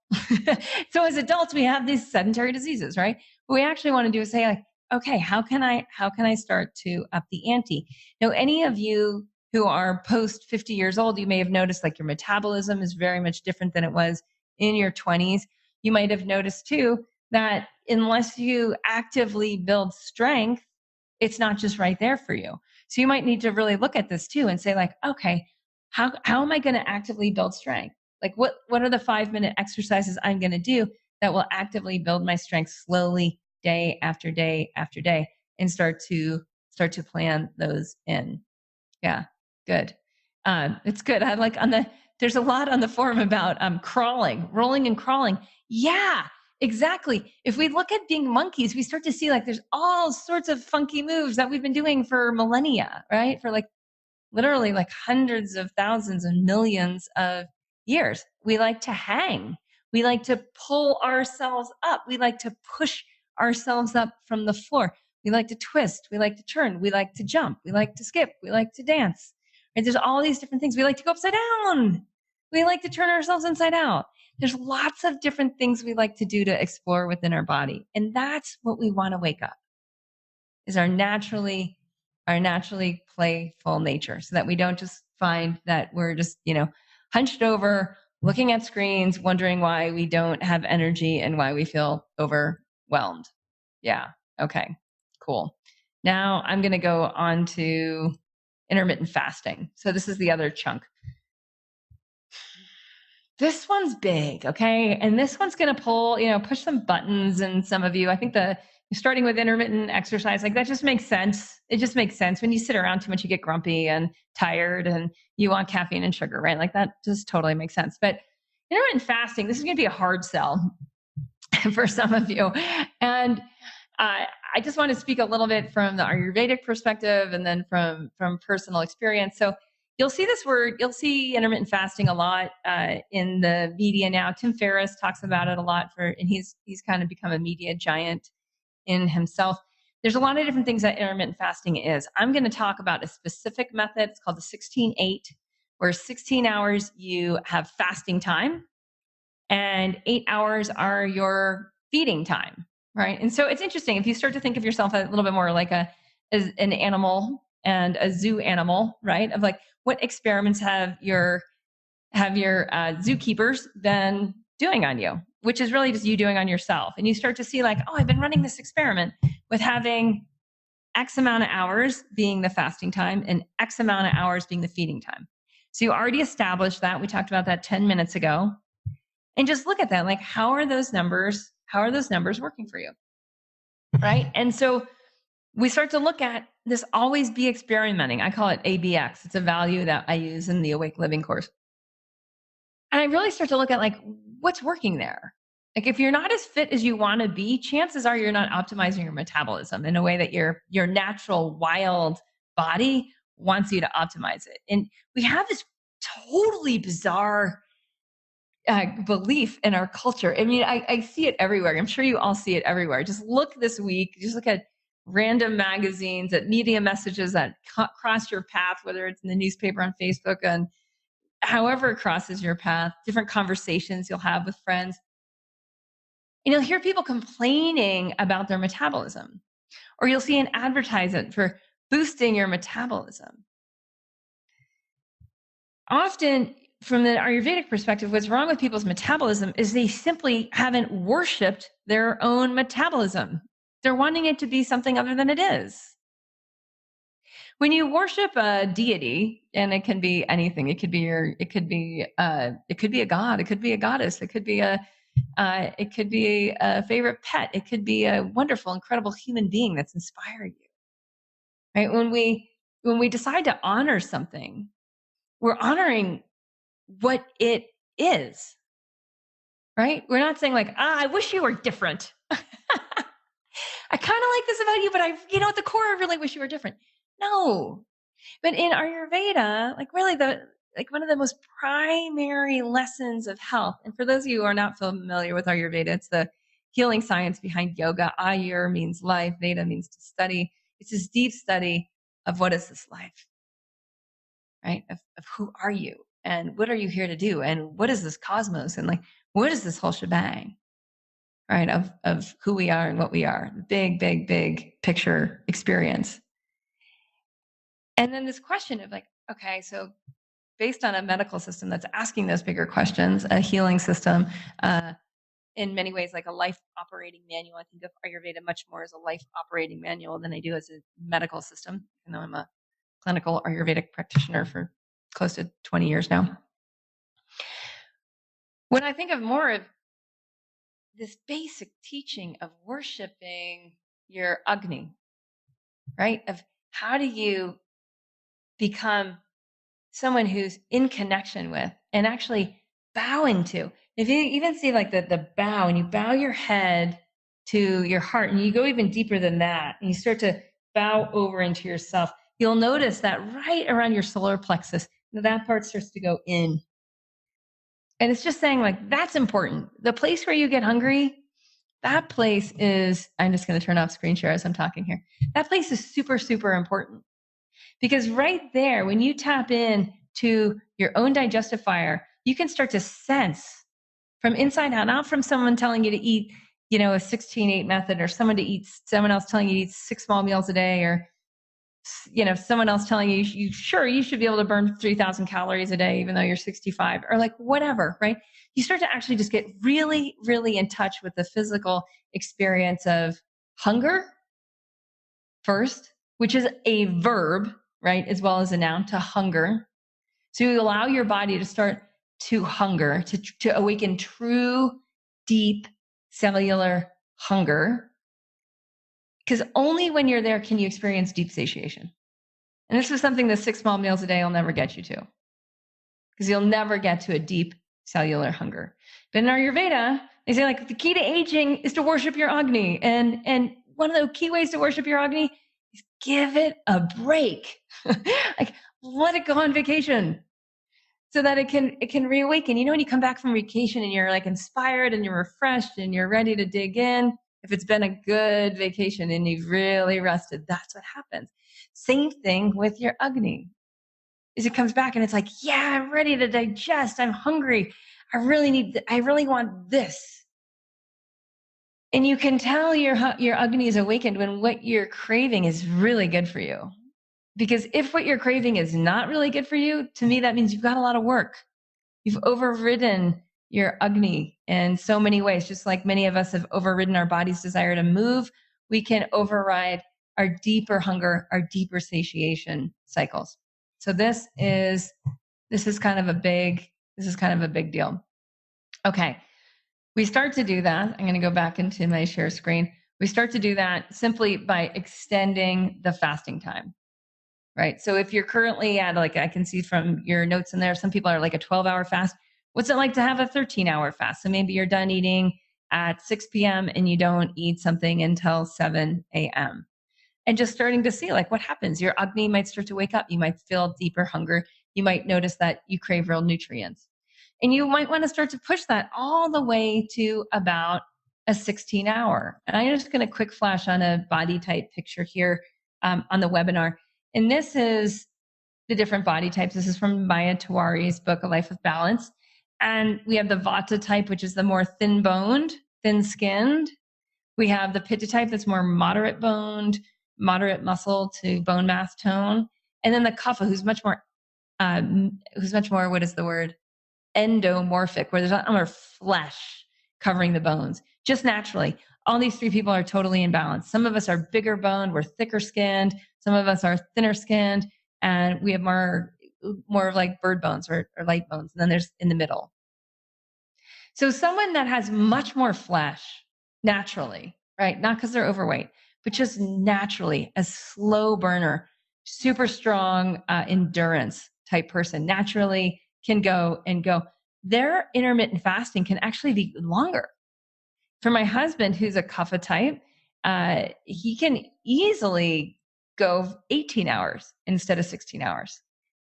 So as adults, we have these sedentary diseases, right? What we actually want to do is say, like, okay, how can I start to up the ante? Now, any of you who are post 50 years old, you may have noticed like your metabolism is very much different than it was in your 20s. You might have noticed too that unless you actively build strength, it's not just right there for you. So you might need to really look at this too and say, like, okay, how am I going to actively build strength? Like what are the 5-minute exercises I'm going to do that will actively build my strength slowly, day after day after day, and start to plan those in. Yeah, good. It's good. I like there's a lot on the forum about crawling, rolling and crawling. Yeah, exactly. If we look at being monkeys, we start to see like there's all sorts of funky moves that we've been doing for millennia, right? For like literally like hundreds of thousands and millions of years. We like to hang. We like to pull ourselves up. We like to push ourselves up from the floor. We like to twist. We like to turn. We like to jump. We like to skip. We like to dance. Right? There's all these different things. We like to go upside down. We like to turn ourselves inside out. There's lots of different things we like to do to explore within our body. And that's what we want to wake up, is our naturally playful nature, so that we don't just find that we're just, hunched over, looking at screens, wondering why we don't have energy and why we feel overwhelmed. Yeah. Okay, cool. Now I'm going to go on to intermittent fasting. So this is the other chunk. This one's big, okay? And this one's going to push some buttons in some of you. I think starting with intermittent exercise, like that just makes sense. It just makes sense. When you sit around too much, you get grumpy and tired and you want caffeine and sugar, right? Like that just totally makes sense. But intermittent fasting, this is going to be a hard sell for some of you. And I just want to speak a little bit from the Ayurvedic perspective and then from personal experience. So you'll see this word, you'll see intermittent fasting a lot in the media now. Tim Ferriss talks about it a lot and he's kind of become a media giant in himself. There's a lot of different things that intermittent fasting is. I'm going to talk about a specific method. It's called the 16-8, where 16 hours you have fasting time and 8 hours are your feeding time, right? And so it's interesting if you start to think of yourself a little bit more like as an animal and a zoo animal, right? Of like, what experiments have your zookeepers been doing on you, which is really just you doing on yourself. And you start to see like, oh, I've been running this experiment with having X amount of hours being the fasting time and X amount of hours being the feeding time. So you already established that. We talked about that 10 minutes ago. And just look at that. Like, how are those numbers working for you? Right. And so we start to look at this always be experimenting. I call it ABX. It's a value that I use in the Awake Living course. And I really start to look at like, what's working there? Like if you're not as fit as you want to be, chances are you're not optimizing your metabolism in a way that your natural wild body wants you to optimize it. And we have this totally bizarre belief in our culture. I mean, I see it everywhere. I'm sure you all see it everywhere. Just look this week, just look at random magazines, at media messages that cross your path, whether it's in the newspaper, on Facebook, and however it crosses your path, different conversations you'll have with friends. And you'll hear people complaining about their metabolism, or you'll see an advertisement for boosting your metabolism. Often, from the Ayurvedic perspective, what's wrong with people's metabolism is they simply haven't worshipped their own metabolism. They're wanting it to be something other than it is. When you worship a deity, and it can be anything, it could be a god, it could be a goddess, it could be a favorite pet, it could be a wonderful, incredible human being that's inspired you. Right? When we decide to honor something, we're honoring what it is. Right? We're not saying like, I wish you were different. I kind of like this about you, but at the core, I really wish you were different. No. But in Ayurveda, like really like one of the most primary lessons of health. And for those of you who are not familiar with Ayurveda, it's the healing science behind yoga. Ayur means life, Veda means to study. It's this deep study of what is this life, right? Of who are you and what are you here to do? And what is this cosmos? And like, what is this whole shebang, right? Of who we are and what we are. Big, big, big picture experience. And then this question of like, okay, so based on a medical system that's asking those bigger questions, a healing system, in many ways like a life operating manual. I think of Ayurveda much more as a life operating manual than I do as a medical system, even though I'm a clinical Ayurvedic practitioner for close to 20 years now. When I think of more of this basic teaching of worshiping your agni, right? Of how do you become someone who's in connection with and actually bowing to. If you even see like the bow and you bow your head to your heart and you go even deeper than that and you start to bow over into yourself, you'll notice that right around your solar plexus, that part starts to go in. And it's just saying like, that's important. The place where you get hungry, that place is, I'm just going to turn off screen share as I'm talking here. That place is super, super important. Because right there, when you tap in to your own digestive fire, you can start to sense from inside out, not from someone telling you to eat, a 16-8 method or someone else telling you to eat 6 small meals a day or, someone else telling you, you should be able to burn 3,000 calories a day, even though you're 65 or like whatever, right? You start to actually just get really, really in touch with the physical experience of hunger first, which is a verb, right? As well as a noun, to hunger. So you allow your body to start to hunger, to awaken true, deep cellular hunger. Because only when you're there can you experience deep satiation. And this is something that 6 small meals a day will never get you to. Because you'll never get to a deep cellular hunger. But in Ayurveda, they say like the key to aging is to worship your agni. And one of the key ways to worship your agni is give it a break. Like let it go on vacation so that it can reawaken. When you come back from vacation and you're like inspired and you're refreshed and you're ready to dig in, if it's been a good vacation and you've really rested, that's what happens. Same thing with your agni. Is it comes back and it's like, yeah, I'm ready to digest. I'm hungry. I really want this. And you can tell your agni is awakened when what you're craving is really good for you. Because if what you're craving is not really good for you, to me, that means you've got a lot of work. You've overridden your agni in so many ways. Just like many of us have overridden our body's desire to move, we can override our deeper hunger, our deeper satiation cycles. So this is kind of a big deal. Okay. We start to do that. I'm going to go back into my share screen. We start to do that simply by extending the fasting time, right? So if you're currently at I can see from your notes in there, some people are like a 12-hour fast. What's it like to have a 13-hour fast? So maybe you're done eating at 6 p.m. and you don't eat something until 7 a.m. And just starting to see like what happens. Your agni might start to wake up. You might feel deeper hunger. You might notice that you crave real nutrients. And you might want to start to push that all the way to about a 16-hour. And I'm just going to quick flash on a body type picture here on the webinar. And this is the different body types. This is from Maya Tiwari's book, A Life of Balance. And we have the Vata type, which is the more thin-boned, thin-skinned. We have the Pitta type that's more moderate-boned, moderate muscle to bone mass tone. And then the Kapha, who's much more, what is the word? Endomorphic, where there's not more flesh covering the bones, just naturally. All these 3 people are totally in balance. Some of us are bigger boned, we're thicker skinned. Some of us are thinner skinned, and we have more of like bird bones or light bones. And then there's in the middle. So someone that has much more flesh naturally, right? Not because they're overweight, but just naturally, a slow burner, super strong endurance type person, naturally can go and go. Their intermittent fasting can actually be longer. For my husband, who's a Kapha type, he can easily go 18 hours instead of 16 hours.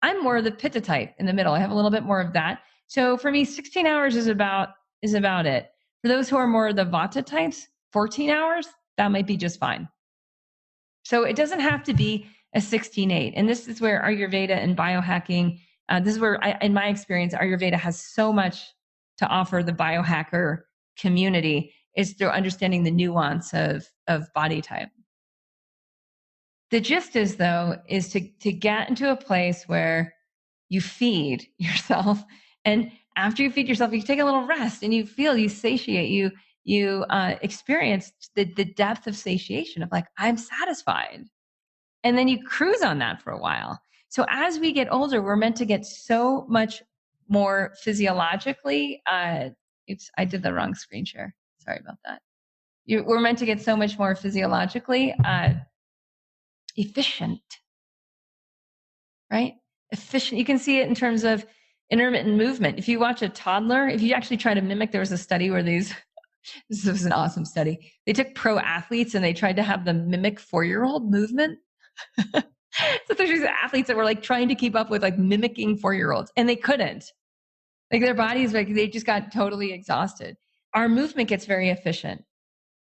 I'm more of the Pitta type in the middle. I have a little bit more of that. So for me, 16 hours is about it. For those who are more of the Vata types, 14 hours, that might be just fine. So it doesn't have to be a 16-8. And this is where Ayurveda and biohacking, this is where, in my experience, Ayurveda has so much to offer the biohacker community, is through understanding the nuance of body type. The gist is, though, is to get into a place where you feed yourself. And after you feed yourself, you take a little rest and you satiate, you experience the depth of satiation of like, I'm satisfied. And then you cruise on that for a while. So as we get older, we're meant to get so much more physiologically. Oops, I did the wrong screen share. Sorry about that. We're meant to get so much more physiologically efficient, right? Efficient. You can see it in terms of intermittent movement. If you watch a toddler, if you actually try to mimic, there was a study where this was an awesome study. They took pro athletes and they tried to have them mimic 4-year-old movement. So there's these athletes that were like trying to keep up with like mimicking 4-year-olds, and they couldn't. Like their bodies, like they just got totally exhausted. Our movement gets very efficient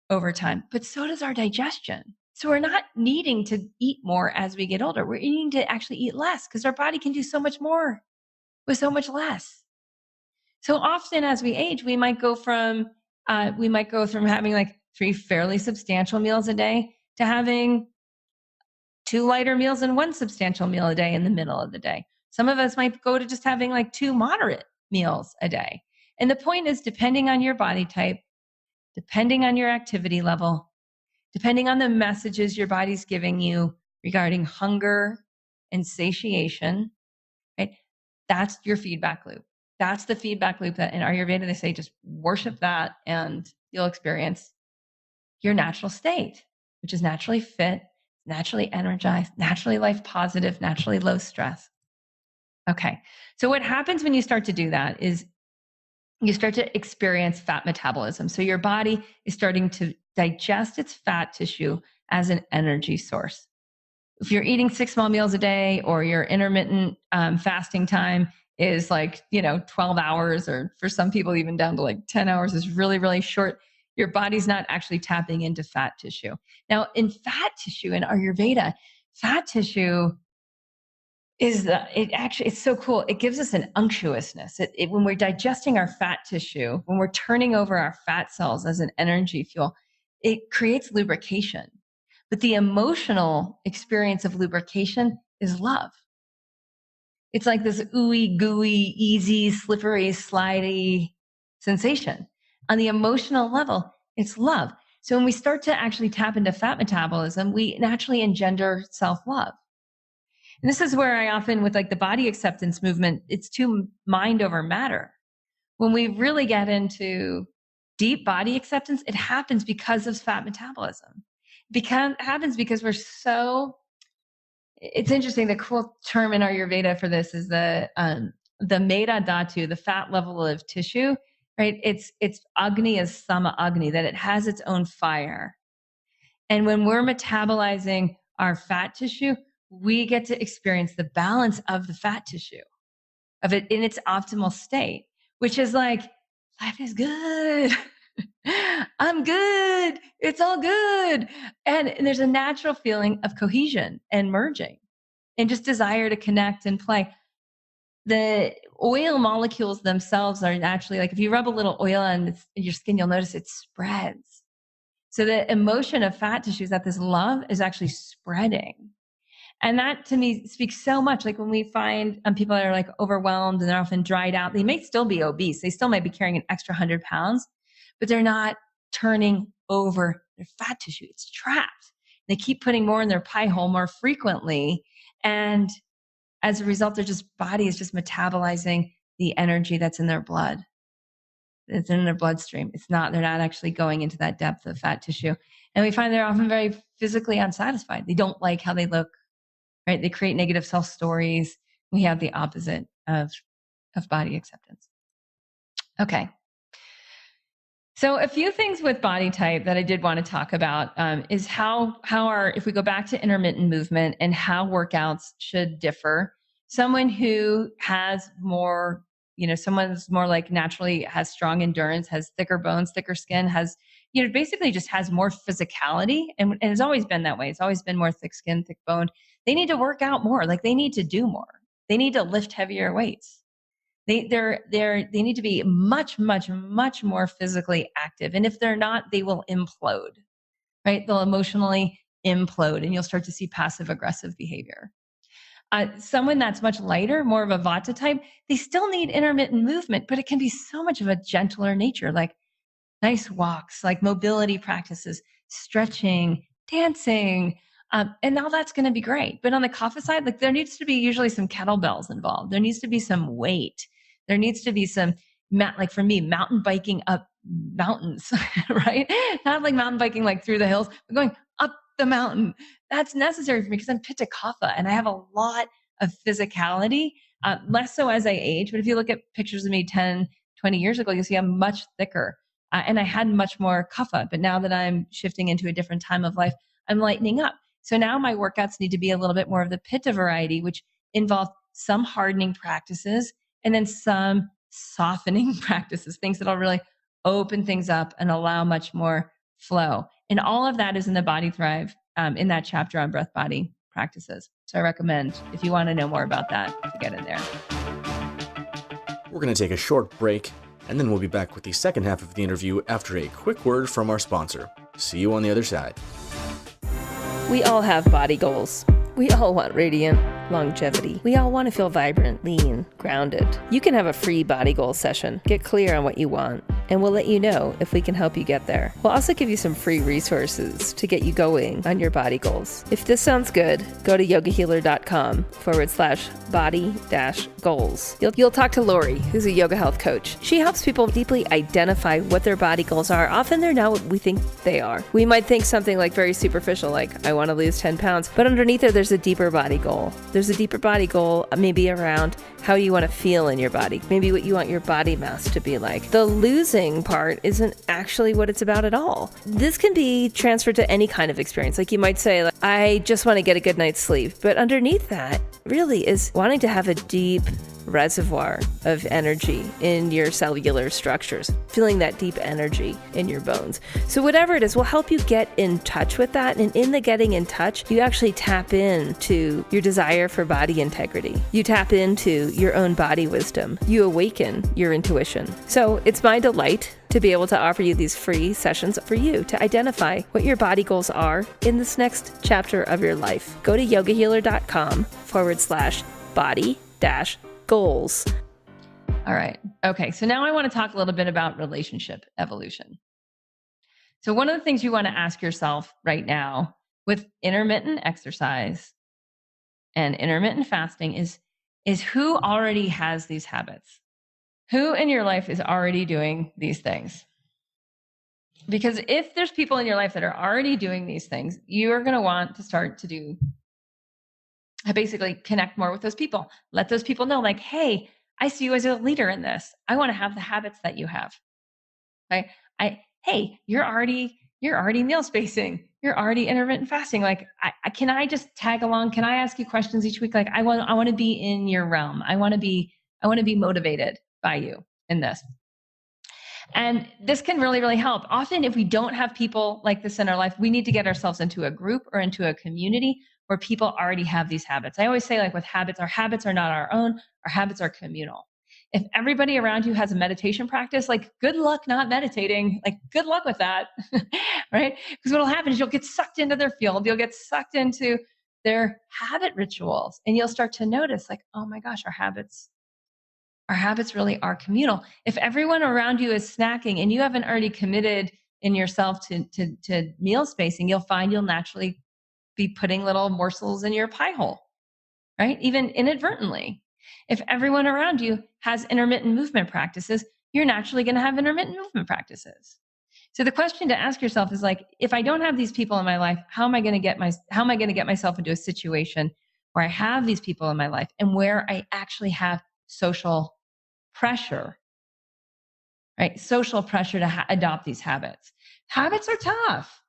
over time, but so does our digestion. So we're not needing to eat more as we get older. We're needing to actually eat less because our body can do so much more with so much less. So often as we age, we might go from having like 3 fairly substantial meals a day to having 2 lighter meals and 1 substantial meal a day in the middle of the day. Some of us might go to just having like 2 moderate meals a day. And the point is, depending on your body type, depending on your activity level, depending on the messages your body's giving you regarding hunger and satiation, right? That's your feedback loop. That's the feedback loop that in Ayurveda, they say, just worship that and you'll experience your natural state, which is naturally fit, naturally energized, naturally life positive, naturally low stress. Okay. So what happens when you start to do that is you start to experience fat metabolism. So your body is starting to digest its fat tissue as an energy source. If you're eating 6 small meals a day, or your intermittent fasting time is like, 12 hours, or for some people even down to like 10 hours is really, really short, your body's not actually tapping into fat tissue. Now, in fat tissue, in Ayurveda, fat tissue it's so cool. It gives us an unctuousness. When we're digesting our fat tissue, when we're turning over our fat cells as an energy fuel, it creates lubrication. But the emotional experience of lubrication is love. It's like this ooey gooey, easy, slippery, slidey sensation. On the emotional level, it's love. So when we start to actually tap into fat metabolism, we naturally engender self-love. And this is where I often, with like the body acceptance movement, it's too mind over matter. When we really get into deep body acceptance, it happens because of fat metabolism. It happens because we're so, it's interesting, the cool term in Ayurveda for this is the Meda Dhatu, the fat level of tissue, right? It's agni is sama agni, that it has its own fire. And when we're metabolizing our fat tissue, we get to experience the balance of the fat tissue, of it in its optimal state, which is like, life is good. I'm good. It's all good. And there's a natural feeling of cohesion and merging and just desire to connect and play. The oil molecules themselves are naturally, like if you rub a little oil on your skin, you'll notice it spreads. So the emotion of fat tissue is that this love is actually spreading. And that to me speaks so much. Like when we find people that are like overwhelmed and they're often dried out, they may still be obese. They still might be carrying an extra 100 pounds, but they're not turning over their fat tissue. It's trapped. They keep putting more in their pie hole more frequently. And as a result, their body is just metabolizing the energy that's in their blood. It's in their bloodstream. They're not actually going into that depth of fat tissue. And we find they're often very physically unsatisfied. They don't like how they look. Right? They create negative self-stories. We have the opposite of body acceptance. Okay. So a few things with body type that I did want to talk about is if we go back to intermittent movement and how workouts should differ. someone who has more, someone's more like naturally has strong endurance, has thicker bones, thicker skin, has, basically just has more physicality. And it's always been that way. It's always been more thick skin, thick boned. They need to work out more. Like they need to do more. They need to lift heavier weights. They need to be much, much, much more physically active. And if they're not, they will implode, right? They'll emotionally implode and you'll start to see passive aggressive behavior. Someone that's much lighter, more of a Vata type, they still need intermittent movement, but it can be so much of a gentler nature, like nice walks, like mobility practices, stretching, dancing, and all that's going to be great. But on the Kapha side, like there needs to be usually some kettlebells involved. There needs to be some weight. There needs to be some, like for me, mountain biking up mountains, right? Not like mountain biking like through the hills, but going up the mountain. That's necessary for me because I'm Pitta Kapha and I have a lot of physicality, less so as I age. But if you look at pictures of me 10, 20 years ago, you'll see I'm much thicker and I had much more Kapha. But now that I'm shifting into a different time of life, I'm lightening up. So now my workouts need to be a little bit more of the Pitta variety, which involve some hardening practices and then some softening practices, things that'll really open things up and allow much more flow. And all of that is in the Body Thrive, in that chapter on breath body practices. So I recommend, if you want to know more about that, to get in there. We're going to take a short break, and then we'll be back with the second half of the interview after a quick word from our sponsor. See you on the other side. We all have body goals. We all want radiant longevity. We all want to feel vibrant, lean, grounded. You can have a free body goal session. Get clear on what you want, and we'll let you know if we can help you get there. We'll also give you some free resources to get you going on your body goals. If this sounds good, go to yogahealer.com/body-goals. You'll talk to Lori, who's a yoga health coach. She helps people deeply identify what their body goals are. Often they're not what we think they are. We might think something like very superficial, like I want to lose 10 pounds, but underneath it, there's a deeper body goal. There's a deeper body goal, maybe around how you want to feel in your body, maybe what you want your body mass to be like. The losing part isn't actually what it's about at all. This can be transferred to any kind of experience. Like you might say, like, I just want to get a good night's sleep. But underneath that really is wanting to have a deep reservoir of energy in your cellular structures, feeling that deep energy in your bones. So whatever it is, will help you get in touch with that. And in the getting in touch, you actually tap into your desire for body integrity. You tap into your own body wisdom. You awaken your intuition. So it's my delight to be able to offer you these free sessions for you to identify what your body goals are in this next chapter of your life. Go to yogahealer.com/body-goals. All right. Okay. So now I want to talk a little bit about relationship evolution. So one of the things you want to ask yourself right now with intermittent exercise and intermittent fasting is who already has these habits? Who in your life is already doing these things? Because if there's people in your life that are already doing these things, you are going to want to start to basically connect more with those people. Let those people know, like, hey, I see you as a leader in this. I want to have the habits that you have. Right? Hey, you're already meal spacing. You're already intermittent fasting. Like, can I just tag along? Can I ask you questions each week? Like, I want to be in your realm. I want to be motivated by you in this. And this can really, really help. Often if we don't have people like this in our life, we need to get ourselves into a group or into a community where people already have these habits. I always say, like with habits, our habits are not our own. Our habits are communal. If everybody around you has a meditation practice, like good luck not meditating, like good luck with that, right? Because what'll happen is you'll get sucked into their field. You'll get sucked into their habit rituals and you'll start to notice like, oh my gosh, our habits really are communal. If everyone around you is snacking and you haven't already committed in yourself to meal spacing, you'll find you'll naturally be putting little morsels in your pie hole, right? Even inadvertently. If everyone around you has intermittent movement practices, you're naturally going to have intermittent movement practices. So the question to ask yourself is like, if I don't have these people in my life, how am I going to get myself into a situation where I have these people in my life and where I actually have social pressure, right? Social pressure to adopt these habits. Habits are tough,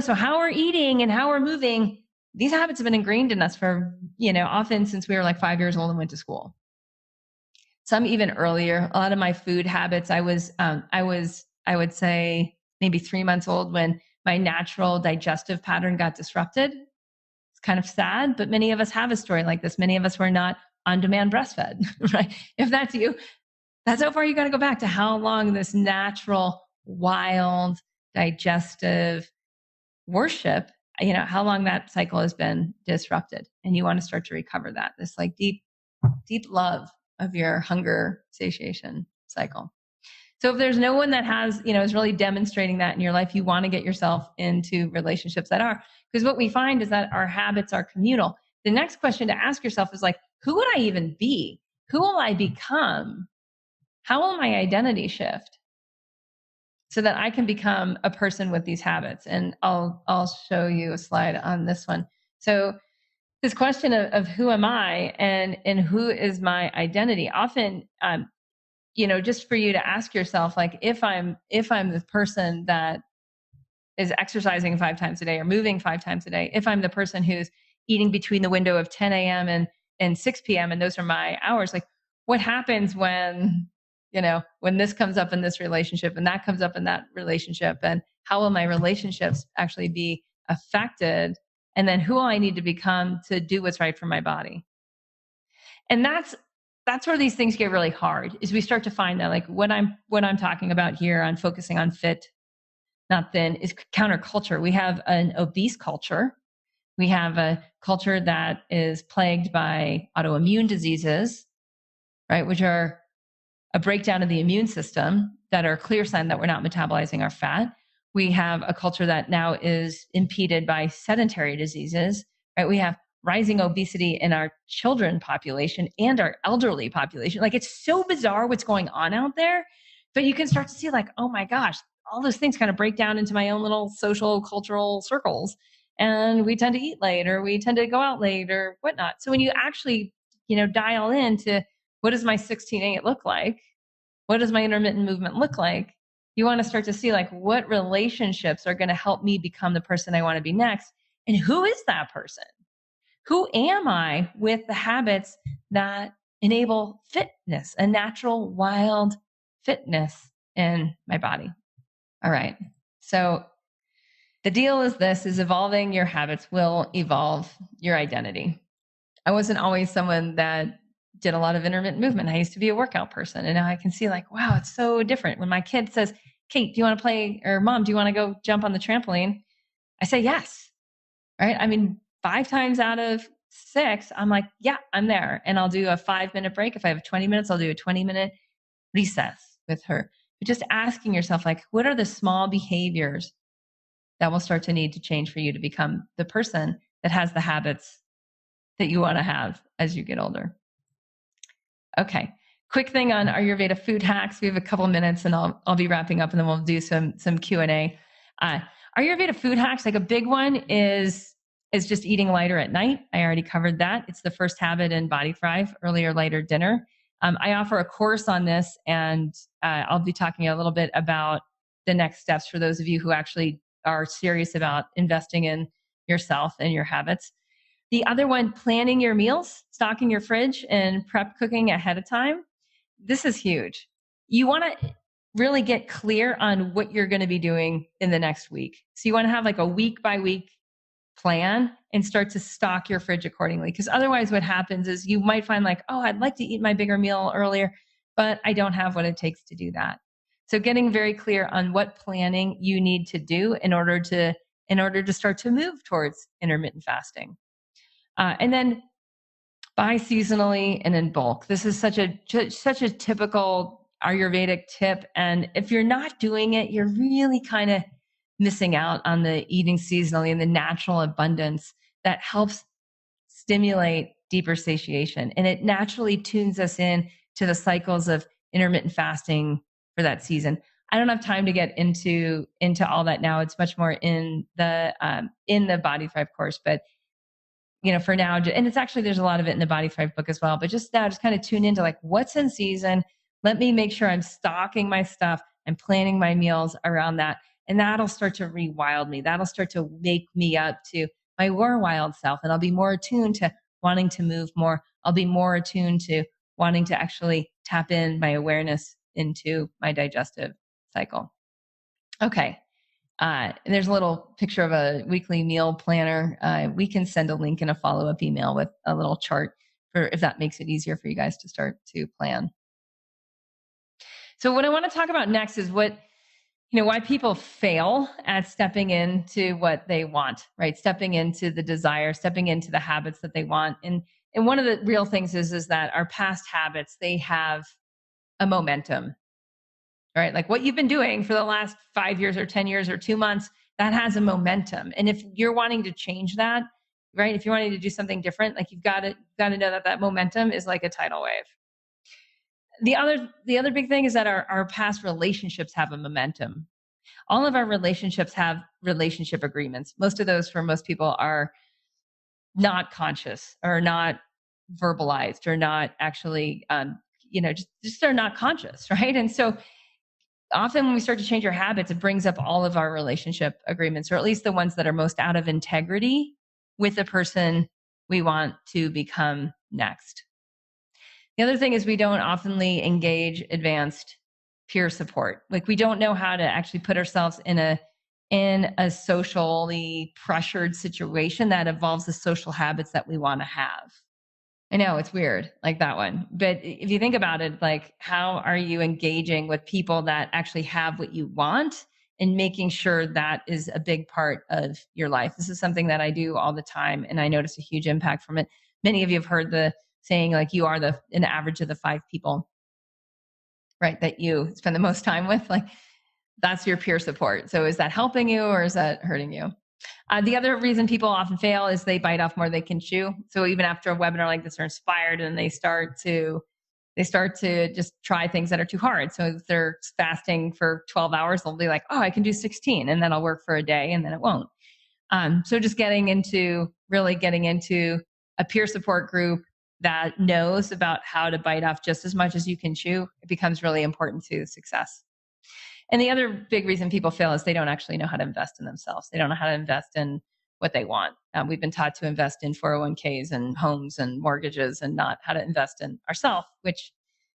so how we're eating and how we're moving these habits have been ingrained in us for, often since we were like 5 years old and went to school. Some even earlier. A lot of my food habits, I would say maybe 3 months old when my natural digestive pattern got disrupted. It's kind of sad, but many of us have a story like this. Many of us were not on-demand breastfed, right? If that's you, that's how far you got to go back to how long this natural, wild, digestive worship, how long that cycle has been disrupted. And you want to start to recover that, this like deep, deep love of your hunger satiation cycle. So if there's no one that has, is really demonstrating that in your life, you want to get yourself into relationships that are, because what we find is that our habits are communal. The next question to ask yourself is like, who would I even be? Who will I become? How will my identity shift so that I can become a person with these habits? And I'll show you a slide on this one. So this question of who am I and who is my identity? Often, just for you to ask yourself, like, if I'm the person that is exercising 5 times a day or moving 5 times a day, if I'm the person who's eating between the window of 10 a.m. and 6 p.m. and those are my hours, like what happens when this comes up in this relationship and that comes up in that relationship, and how will my relationships actually be affected? And then who will I need to become to do what's right for my body? And that's where these things get really hard, is we start to find that like what I'm talking about here on focusing on fit, not thin, is counterculture. We have an obese culture. We have a culture that is plagued by autoimmune diseases, right? Which are a breakdown of the immune system that are a clear sign that we're not metabolizing our fat. We have a culture that now is impeded by sedentary diseases, right? We have rising obesity in our children population and our elderly population. Like, it's so bizarre what's going on out there, but you can start to see like, oh my gosh, all those things kind of break down into my own little social, cultural circles. And we tend to eat late, or we tend to go out late or whatnot. So when you actually, dial into what does my 16-8 look like? What does my intermittent movement look like? You want to start to see like what relationships are going to help me become the person I want to be next. And who is that person? Who am I with the habits that enable fitness, a natural, wild fitness in my body? All right. So the deal is this, is evolving your habits will evolve your identity. I wasn't always someone that did a lot of intermittent movement. I used to be a workout person, and now I can see like, wow, it's so different. When my kid says, Kate, do you want to play, or Mom, do you want to go jump on the trampoline? I say yes, right? I mean, 5 times out of 6, I'm like, yeah, I'm there. And I'll do a 5-minute break. If I have 20 minutes, I'll do a 20-minute recess with her. But just asking yourself, like, what are the small behaviors that will start to need to change for you to become the person that has the habits that you want to have as you get older? Okay. Quick thing on Ayurveda food hacks. We have a couple minutes and I'll be wrapping up, and then we'll do some Q&A. Ayurveda food hacks, like a big one is just eating lighter at night. I already covered that. It's the first habit in Body Thrive, earlier, lighter dinner. I offer a course on this, and I'll be talking a little bit about the next steps for those of you who actually are serious about investing in yourself and your habits. The other one, planning your meals, stocking your fridge and prep cooking ahead of time. This is huge. You want to really get clear on what you're going to be doing in the next week. So you want to have like a week by week plan and start to stock your fridge accordingly. Because otherwise what happens is you might find like, oh, I'd like to eat my bigger meal earlier, but I don't have what it takes to do that. So getting very clear on what planning you need to do in order to start to move towards intermittent fasting. And then buy seasonally and in bulk. This is such a typical Ayurvedic tip. And if you're not doing it, you're really kind of missing out on the eating seasonally and the natural abundance that helps stimulate deeper satiation. And it naturally tunes us in to the cycles of intermittent fasting for that season. I don't have time to get into all that now. It's much more in the Body Thrive course, but for now, and it's actually, there's a lot of it in the Body Thrive book as well, but just now, just kind of tune into like what's in season. Let me make sure I'm stocking my stuff and planning my meals around that. And that'll start to rewild me. That'll start to wake me up to my more wild self, and I'll be more attuned to wanting to move more. I'll be more attuned to wanting to actually tap in my awareness into my digestive cycle. Okay. There's a little picture of a weekly meal planner. We can send a link in a follow-up email with a little chart for if that makes it easier for you guys to start to plan. So what I want to talk about next is why people fail at stepping into what they want, right? Stepping into the desire, stepping into the habits that they want. And one of the real things is that our past habits, they have a momentum, right? Like what you've been doing for the last 5 years or 10 years or 2 months, that has a momentum. And if you're wanting to change that, right? If you're wanting to do something different, like you've got to know that momentum is like a tidal wave. The other big thing is that our past relationships have a momentum. All of our relationships have relationship agreements. Most of those for most people are not conscious or not verbalized or not actually, just are not conscious, right? And so often when we start to change our habits, it brings up all of our relationship agreements, or at least the ones that are most out of integrity with the person we want to become next. The other thing is we don't oftenly engage advanced peer support. Like we don't know how to actually put ourselves in a socially pressured situation that involves the social habits that we want to have. I know it's weird, like that one. But if you think about it, like how are you engaging with people that actually have what you want and making sure that is a big part of your life? This is something that I do all the time, and I notice a huge impact from it. Many of you have heard the saying, like, you are an average of the 5 people, right, that you spend the most time with. Like that's your peer support. So is that helping you or is that hurting you? The other reason people often fail is they bite off more than they can chew. So even after a webinar like this, they're inspired and they start to just try things that are too hard. So if they're fasting for 12 hours, they'll be like, oh, I can do 16 and then I'll work for a day and then it won't. So just getting into a peer support group that knows about how to bite off just as much as you can chew, it becomes really important to success. And the other big reason people fail is they don't actually know how to invest in themselves. They don't know how to invest in what they want. We've been taught to invest in 401ks and homes and mortgages and not how to invest in ourselves, which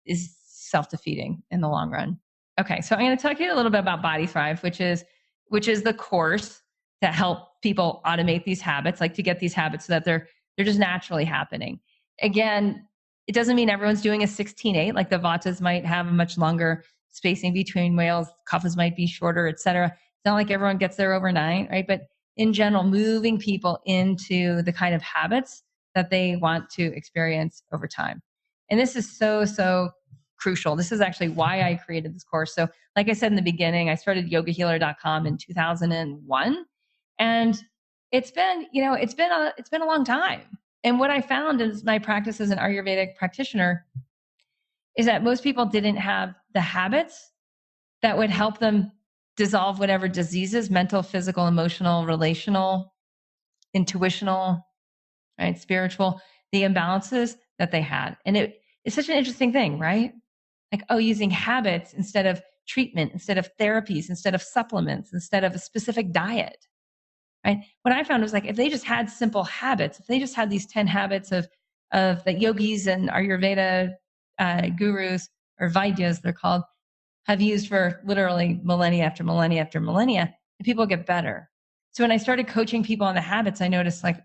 is self-defeating in the long run. Okay, so I'm going to talk to you a little bit about Body Thrive, which is the course to help people automate these habits, like to get these habits so that they're just naturally happening. Again, it doesn't mean everyone's doing a 16-8, like the Vatas might have a much longer spacing between whales, kaphas might be shorter, et cetera. It's not like everyone gets there overnight, right? But in general, moving people into the kind of habits that they want to experience over time. And this is so crucial. This is actually why I created this course. So like I said in the beginning, I started yogahealer.com in 2001. And it's been a long time. And what I found is my practice as an Ayurvedic practitioner is that most people didn't have the habits that would help them dissolve whatever diseases, mental, physical, emotional, relational, intuitional, right, spiritual, the imbalances that they had. And it's such an interesting thing, right? Like, using habits instead of treatment, instead of therapies, instead of supplements, instead of a specific diet, right? What I found was like, if they just had simple habits, if they just had these 10 habits of the yogis and Ayurveda gurus, or Vaidyas, they're called, have used for literally millennia after millennia after millennia, and people get better. So when I started coaching people on the habits, I noticed like,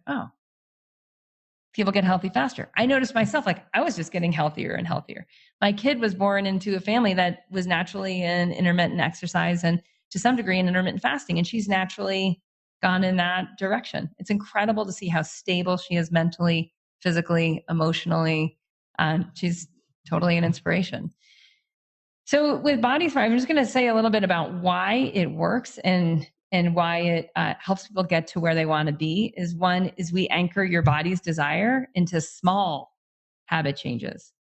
people get healthy faster. I noticed myself, like I was just getting healthier and healthier. My kid was born into a family that was naturally in intermittent exercise and to some degree in intermittent fasting, and she's naturally gone in that direction. It's incredible to see how stable she is mentally, physically, emotionally. She's totally an inspiration. So with Body Thrive, I'm just going to say a little bit about why it works and why it helps people get to where they want to be. One is we anchor your body's desire into small habit changes.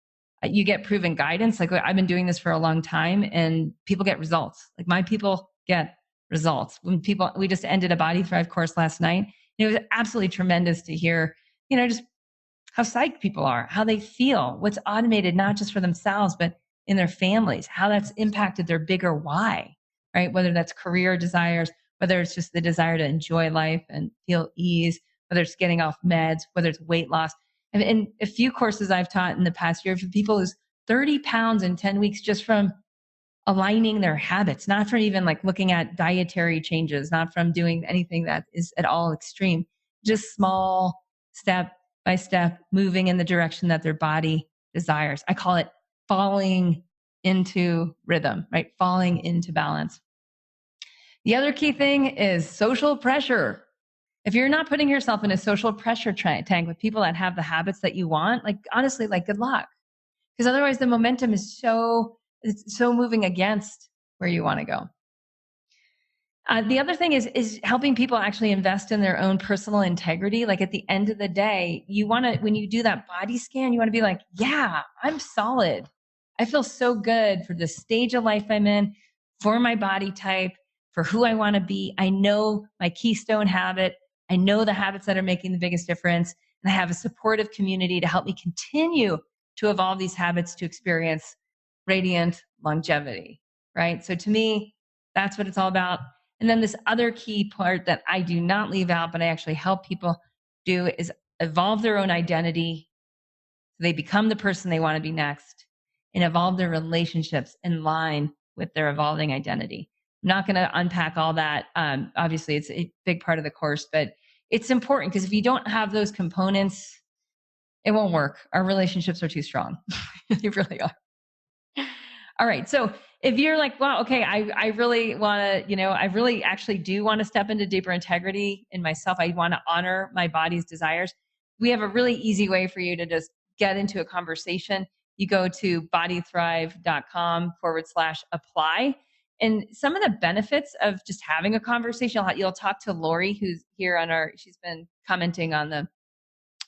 You get proven guidance. Like I've been doing this for a long time and people get results. Like my people get results. We just ended a Body Thrive course last night. It was absolutely tremendous to hear, just how psyched people are, how they feel, what's automated, not just for themselves, but in their families, how that's impacted their bigger why, right? Whether that's career desires, whether it's just the desire to enjoy life and feel ease, whether it's getting off meds, whether it's weight loss. And in a few courses I've taught in the past year, for people who's 30 pounds in 10 weeks just from aligning their habits, not from even like looking at dietary changes, not from doing anything that is at all extreme, just small step by step, moving in the direction that their body desires. I call it falling into rhythm, right? Falling into balance. The other key thing is social pressure. If you're not putting yourself in a social pressure tank with people that have the habits that you want, like honestly, like good luck. Because otherwise the momentum is it's so moving against where you want to go. The other thing is helping people actually invest in their own personal integrity. Like at the end of the day, when you do that body scan, you want to be like, yeah, I'm solid. I feel so good for the stage of life I'm in, for my body type, for who I want to be. I know my keystone habit. I know the habits that are making the biggest difference. And I have a supportive community to help me continue to evolve these habits to experience radiant longevity, right? So to me, that's what it's all about. And then this other key part that I do not leave out, but I actually help people do, is evolve their own identity so they become the person they want to be next, and evolve their relationships in line with their evolving identity. I'm not going to unpack all that. Obviously, it's a big part of the course, but it's important because if you don't have those components, it won't work. Our relationships are too strong. They really are. All right. So if you're like, wow, okay, I really want to, I really actually do want to step into deeper integrity in myself. I want to honor my body's desires. We have a really easy way for you to just get into a conversation. You go to bodythrive.com/apply. And some of the benefits of just having a conversation, you'll talk to Lori, who's here she's been commenting on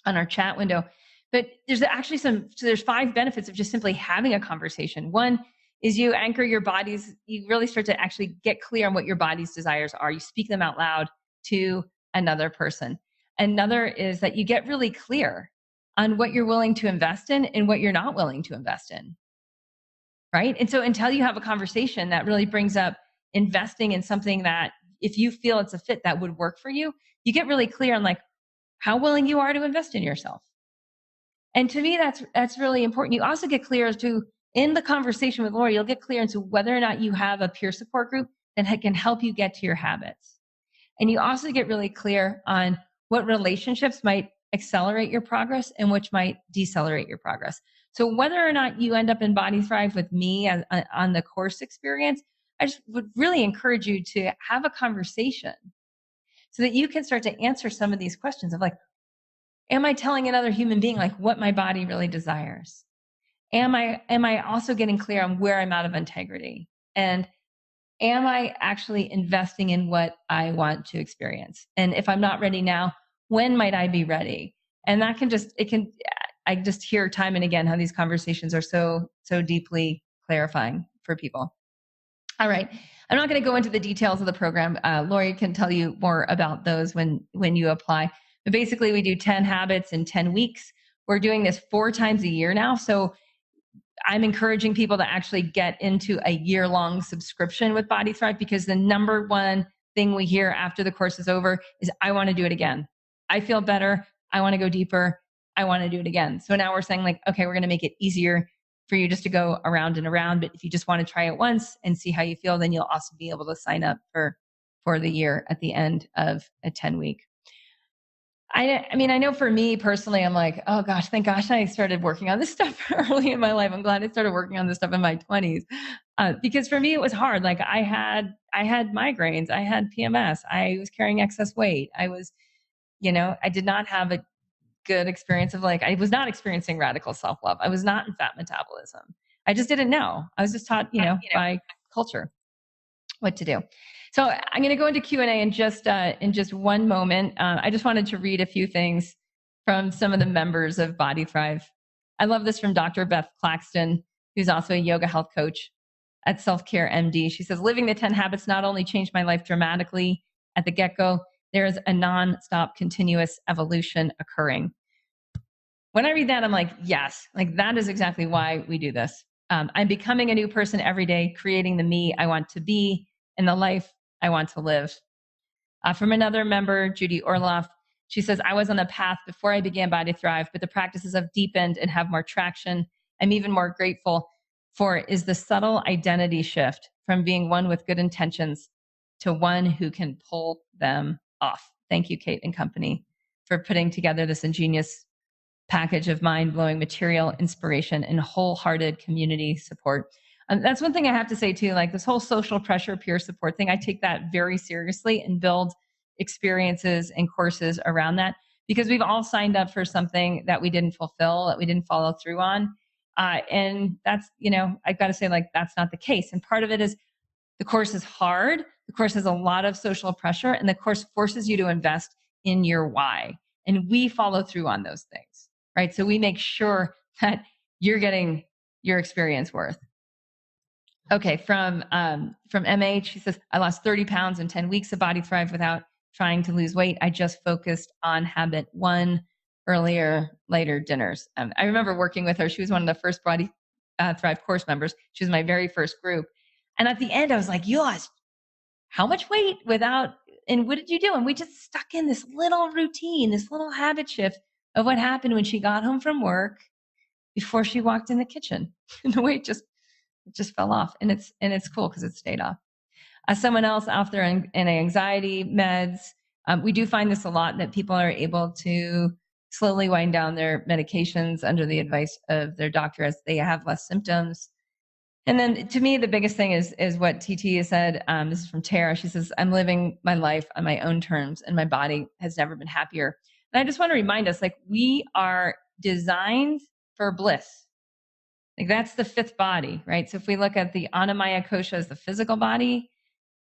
our chat window. But there's actually there's 5 benefits of just simply having a conversation. One is you anchor your bodies. You really start to actually get clear on what your body's desires are. You speak them out loud to another person. Another is that you get really clear on what you're willing to invest in and what you're not willing to invest in. Right? And so until you have a conversation that really brings up investing in something that if you feel it's a fit that would work for you, you get really clear on like how willing you are to invest in yourself. And to me, that's really important. You also get clear as to, in the conversation with Lori, you'll get clear into whether or not you have a peer support group that can help you get to your habits. And you also get really clear on what relationships might accelerate your progress and which might decelerate your progress. So whether or not you end up in Body Thrive with me on the course experience, I just would really encourage you to have a conversation so that you can start to answer some of these questions of like, am I telling another human being like what my body really desires? Am I also getting clear on where I'm out of integrity? And am I actually investing in what I want to experience? And if I'm not ready now, when might I be ready? And I just hear time and again how these conversations are so deeply clarifying for people. All right. I'm not going to go into the details of the program. Lori can tell you more about those when you apply. But basically, we do 10 habits in 10 weeks. We're doing this 4 times a year now. So I'm encouraging people to actually get into a year-long subscription with Body Thrive, because the number one thing we hear after the course is over is, I want to do it again. I feel better. I want to go deeper. I want to do it again. So now we're saying like, okay, we're going to make it easier for you just to go around and around. But if you just want to try it once and see how you feel, then you'll also be able to sign up for the year at the end of a 10-week. I mean, I know for me personally, I'm like, oh gosh, thank gosh I started working on this stuff early in my life. I'm glad I started working on this stuff in my 20s, because for me it was hard. Like I had migraines, I had PMS, I was carrying excess weight, I was, I did not have a good experience of I was not experiencing radical self-love. I was not in fat metabolism. I just didn't know. I was just taught, by culture what to do. So I'm going to go into Q&A in just one moment. I just wanted to read a few things from some of the members of Body Thrive. I love this from Dr. Beth Claxton, who's also a yoga health coach at Self-Care MD. She says, living the 10 habits not only changed my life dramatically at the get-go, there is a non-stop continuous evolution occurring. When I read that, I'm like, yes, that is exactly why we do this. I'm becoming a new person every day, creating the me I want to be and the life I want to live. From another member, Judy Orloff, She says, I was on a path before I began Body Thrive, but the practices have deepened and have more traction. I'm even more grateful for is the subtle identity shift from being one with good intentions to one who can pull them off. Thank you, Kate and company, for putting together this ingenious package of mind-blowing material, inspiration, and wholehearted community support. That's one thing I have to say too, like this whole social pressure, peer support thing, I take that very seriously and build experiences and courses around that, because we've all signed up for something that we didn't fulfill, that we didn't follow through on. And that's, I've got to say, like, that's not the case. And part of it is the course is hard. The course has a lot of social pressure, and the course forces you to invest in your why. And we follow through on those things, right? So we make sure that you're getting your experience worth. Okay, from MH, she says, I lost 30 pounds in 10 weeks of Body Thrive without trying to lose weight. I just focused on habit 1, earlier, later dinners. I remember working with her. She was one of the first Body Thrive course members. She was my very first group. And at the end, I was like, you lost how much weight and what did you do? And we just stuck in this little routine, this little habit shift of what happened when she got home from work before she walked in the kitchen. And the weight just fell off. And it's cool because it stayed off. Someone else out there in anxiety meds, we do find this a lot, that people are able to slowly wind down their medications under the advice of their doctor as they have less symptoms. And then to me, the biggest thing is what TT has said. This is from Tara. She says, I'm living my life on my own terms and my body has never been happier. And I just want to remind us, like, we are designed for bliss. Like, that's the 5th body, right? So if we look at the Annamaya Kosha as the physical body,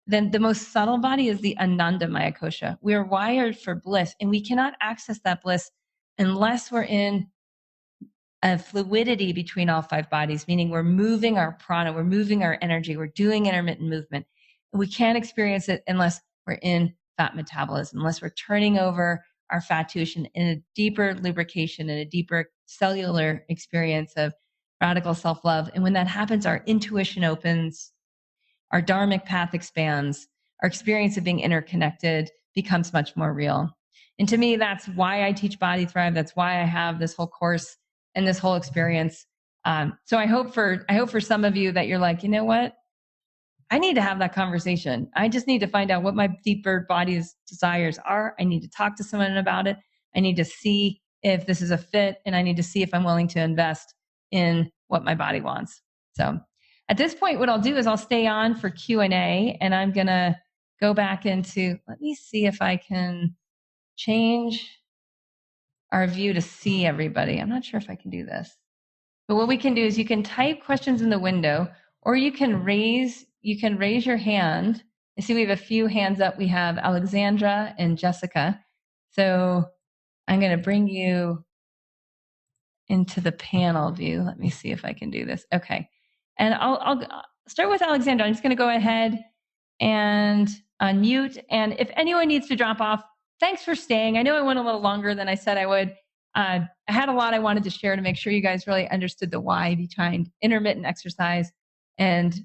then the most subtle body is the Anandamaya Kosha. We are wired for bliss, and we cannot access that bliss unless we're in a fluidity between all 5 bodies, meaning we're moving our prana, we're moving our energy, we're doing intermittent movement. And we can't experience it unless we're in fat metabolism, unless we're turning over our fat tissue in a deeper lubrication and a deeper cellular experience of radical self-love. And when that happens, our intuition opens, our dharmic path expands, our experience of being interconnected becomes much more real. And to me, that's why I teach Body Thrive. That's why I have this whole course and this whole experience. So I hope for some of you that you're like, you know what? I need to have that conversation. I just need to find out what my deeper body's desires are. I need to talk to someone about it. I need to see if this is a fit, and I need to see if I'm willing to invest in what my body wants. So at this point, what I'll do is I'll stay on for Q&A, and I'm going to go back into, let me see if I can change our view to see everybody. I'm not sure if I can do this, but what we can do is you can type questions in the window, or you can raise your hand. I see we have a few hands up. We have Alexandra and Jessica. So I'm going to bring you into the panel view. Let me see if I can do this. Okay. And I'll start with Alexandra. I'm just going to go ahead and unmute. And if anyone needs to drop off, thanks for staying. I know I went a little longer than I said I would. I had a lot I wanted to share to make sure you guys really understood the why behind intermittent exercise and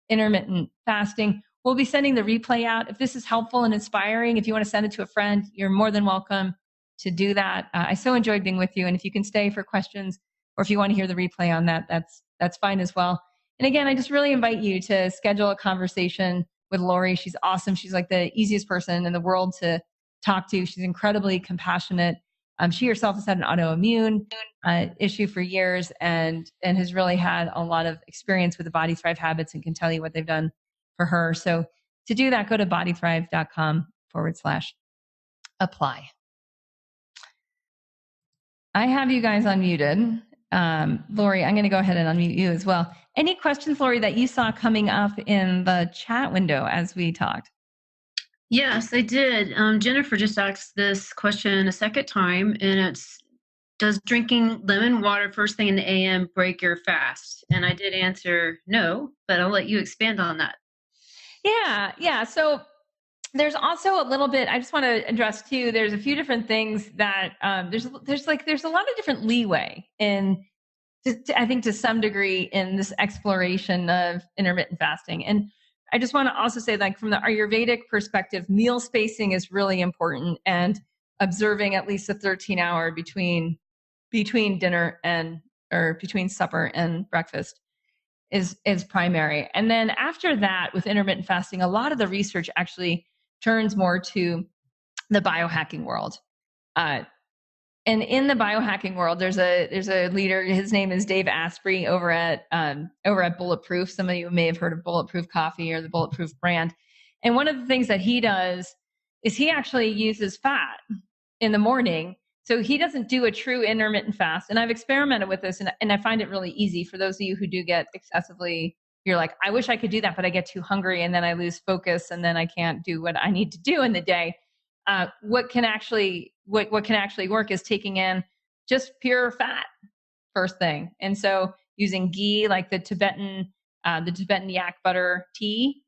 intermittent fasting. We'll be sending the replay out. If this is helpful and inspiring, if you want to send it to a friend, you're more than welcome to do that. I so enjoyed being with you. And if you can stay for questions, or if you want to hear the replay on that, that's fine as well. And again, I just really invite you to schedule a conversation with Lori. She's awesome. She's like the easiest person in the world to talk to. She's incredibly compassionate. She herself has had an autoimmune issue for years and has really had a lot of experience with the Body Thrive habits and can tell you what they've done for her. So to do that, go to bodythrive.com/apply. I have you guys unmuted. Lori, I'm going to go ahead and unmute you as well. Any questions, Lori, that you saw coming up in the chat window as we talked? Yes, I did. Jennifer just asked this question a second time, and it's, does drinking lemon water first thing in the AM break your fast? And I did answer no, but I'll let you expand on that. Yeah. So there's also a little bit, I just want to address too, there's a few different things that there's a lot of different leeway in, I think to some degree, in this exploration of intermittent fasting. And I just want to also say, like, from the Ayurvedic perspective, meal spacing is really important. And observing at least a 13-hour between dinner or between supper and breakfast is primary. And then after that, with intermittent fasting, a lot of the research actually turns more to the biohacking world. And in the biohacking world, there's a leader. His name is Dave Asprey over at Bulletproof. Some of you may have heard of Bulletproof Coffee or the Bulletproof brand. And one of the things that he does is he actually uses fat in the morning. So he doesn't do a true intermittent fast. And I've experimented with this, and I find it really easy for those of you who do get excessively, you're like, I wish I could do that, but I get too hungry and then I lose focus and then I can't do what I need to do in the day. What can actually work is taking in just pure fat first thing. And so using ghee, like the Tibetan yak butter tea,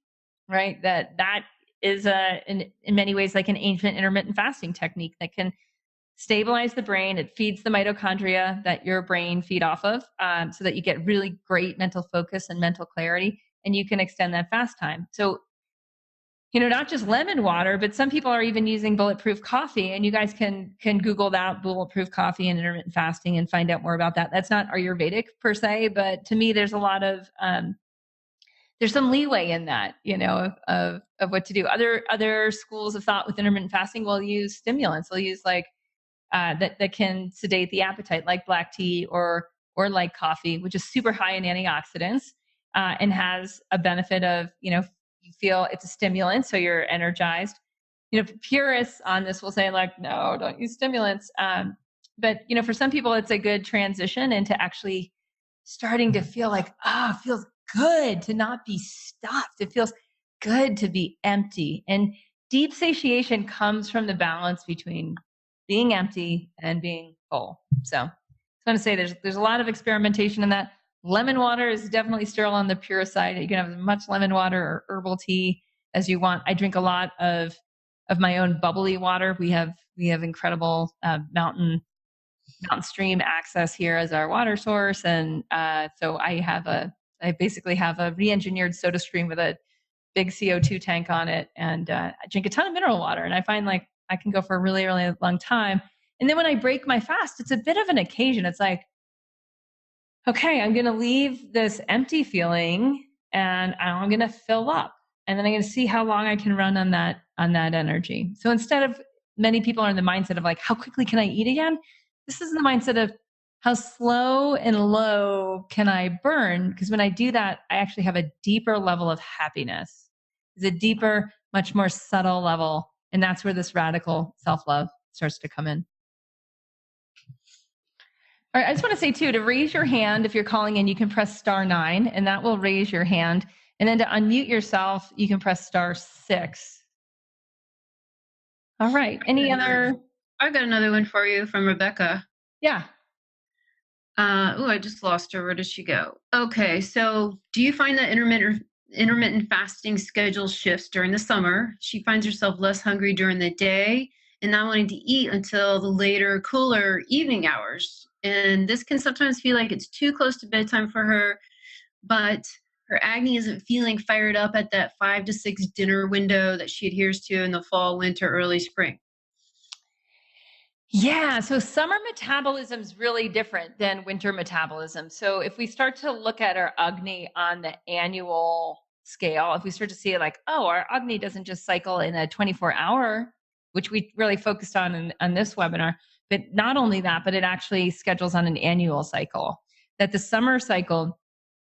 right? That is in many ways like an ancient intermittent fasting technique that can stabilize the brain. It feeds the mitochondria that your brain feed off of, so that you get really great mental focus and mental clarity, and you can extend that fast time. So, not just lemon water, but some people are even using Bulletproof Coffee, and you guys can Google that, Bulletproof Coffee and intermittent fasting, and find out more about that. That's not Ayurvedic per se, but to me, there's a lot of there's some leeway in that, of what to do. Other schools of thought with intermittent fasting will use stimulants. They'll use like that can sedate the appetite, like black tea or like coffee, which is super high in antioxidants, and has a benefit of, you feel it's a stimulant, so you're energized. Purists on this will say like, no, don't use stimulants. But for some people, it's a good transition into actually starting to feel like, it feels good to not be stuffed. It feels good to be empty. And deep satiation comes from the balance between being empty and being full. So I want to say there's a lot of experimentation in that. Lemon water is definitely sterile on the pure side. You can have as much lemon water or herbal tea as you want. I drink a lot of my own bubbly water. We have incredible mountain stream access here as our water source, and so I basically have a re-engineered soda stream with a big CO2 tank on it, and I drink a ton of mineral water, and I find like I can go for a really, really long time. And then when I break my fast, it's a bit of an occasion. It's like, okay, I'm going to leave this empty feeling and I'm going to fill up, and then I'm going to see how long I can run on that energy. So instead of, many people are in the mindset of like, how quickly can I eat again? This is the mindset of how slow and low can I burn? Because when I do that, I actually have a deeper level of happiness. It's a deeper, much more subtle level. And that's where this radical self-love starts to come in. All right, I just want to say too, to raise your hand, if you're calling in, you can press *9 and that will raise your hand. And then to unmute yourself, you can press *6. All right, any other? I've got another one for you from Rebecca. Yeah. I just lost her. Where did she go? Okay, so do you find that intermittent fasting schedule shifts during the summer? She finds herself less hungry during the day and not wanting to eat until the later, cooler evening hours. And this can sometimes feel like it's too close to bedtime for her, but her agony isn't feeling fired up at that 5 to 6 dinner window that she adheres to in the fall, winter, early spring. Yeah, so summer metabolism is really different than winter metabolism. So if we start to look at our agony on the annual scale, if we start to see like, our agony doesn't just cycle in a 24-hour, which we really focused on this webinar, but not only that, but it actually schedules on an annual cycle. That the summer cycle,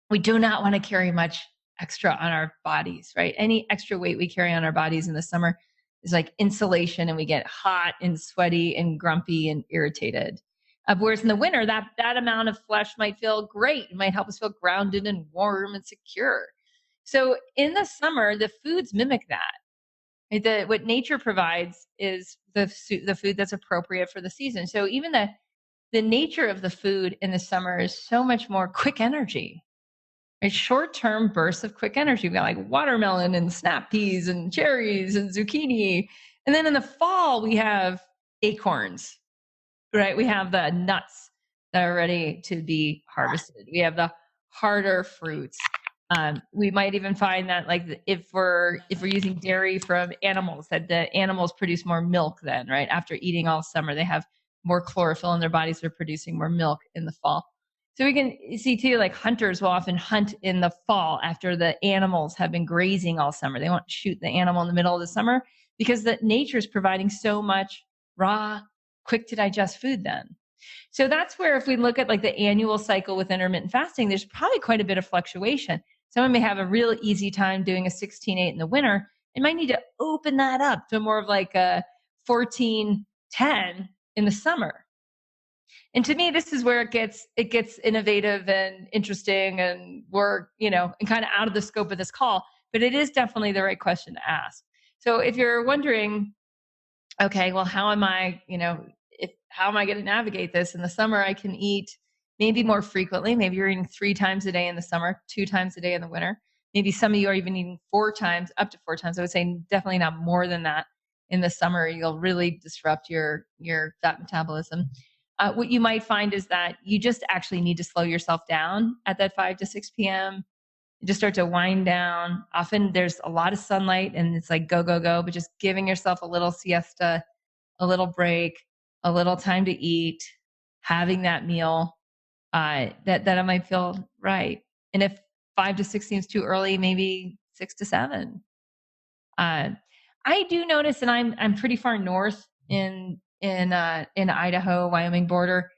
we do not want to carry much extra on our bodies, right? Any extra weight we carry on our bodies in the summer is like insulation, and we get hot and sweaty and grumpy and irritated. Whereas in the winter, that amount of flesh might feel great. It might help us feel grounded and warm and secure. So in the summer, the foods mimic that. Right? What nature provides is the food that's appropriate for the season. So even the nature of the food in the summer is so much more quick energy. Right? Short-term bursts of quick energy. We've got like watermelon and snap peas and cherries and zucchini. And then in the fall, we have acorns, right? We have the nuts that are ready to be harvested. We have the harder fruits. We might even find that like if we're using dairy from animals, that the animals produce more milk then, right? After eating all summer, they have more chlorophyll in their bodies. They're producing more milk in the fall. So we can see too, like hunters will often hunt in the fall after the animals have been grazing all summer. They won't shoot the animal in the middle of the summer because the nature is providing so much raw, quick to digest food then. So that's where if we look at like the annual cycle with intermittent fasting, there's probably quite a bit of fluctuation. Someone may have a real easy time doing a 16-8 in the winter. It might need to open that up to more of like a 14-10 in the summer. And to me, this is where it gets innovative and interesting, and we're, and kind of out of the scope of this call, but it is definitely the right question to ask. So if you're wondering, okay, well, how am I going to navigate this in the summer? I can eat maybe more frequently. Maybe you're eating 3 times a day in the summer, 2 times a day in the winter. Maybe some of you are even eating 4 times, up to 4 times. I would say definitely not more than that in the summer. You'll really disrupt your fat metabolism. What you might find is that you just actually need to slow yourself down at that 5 to 6 p.m. You just start to wind down. Often there's a lot of sunlight and it's like go, go, go, but just giving yourself a little siesta, a little break, a little time to eat, having that meal, that it might feel right. And if 5 to 6 seems too early, maybe 6 to 7. I do notice, and I'm pretty far north in Idaho, Wyoming border.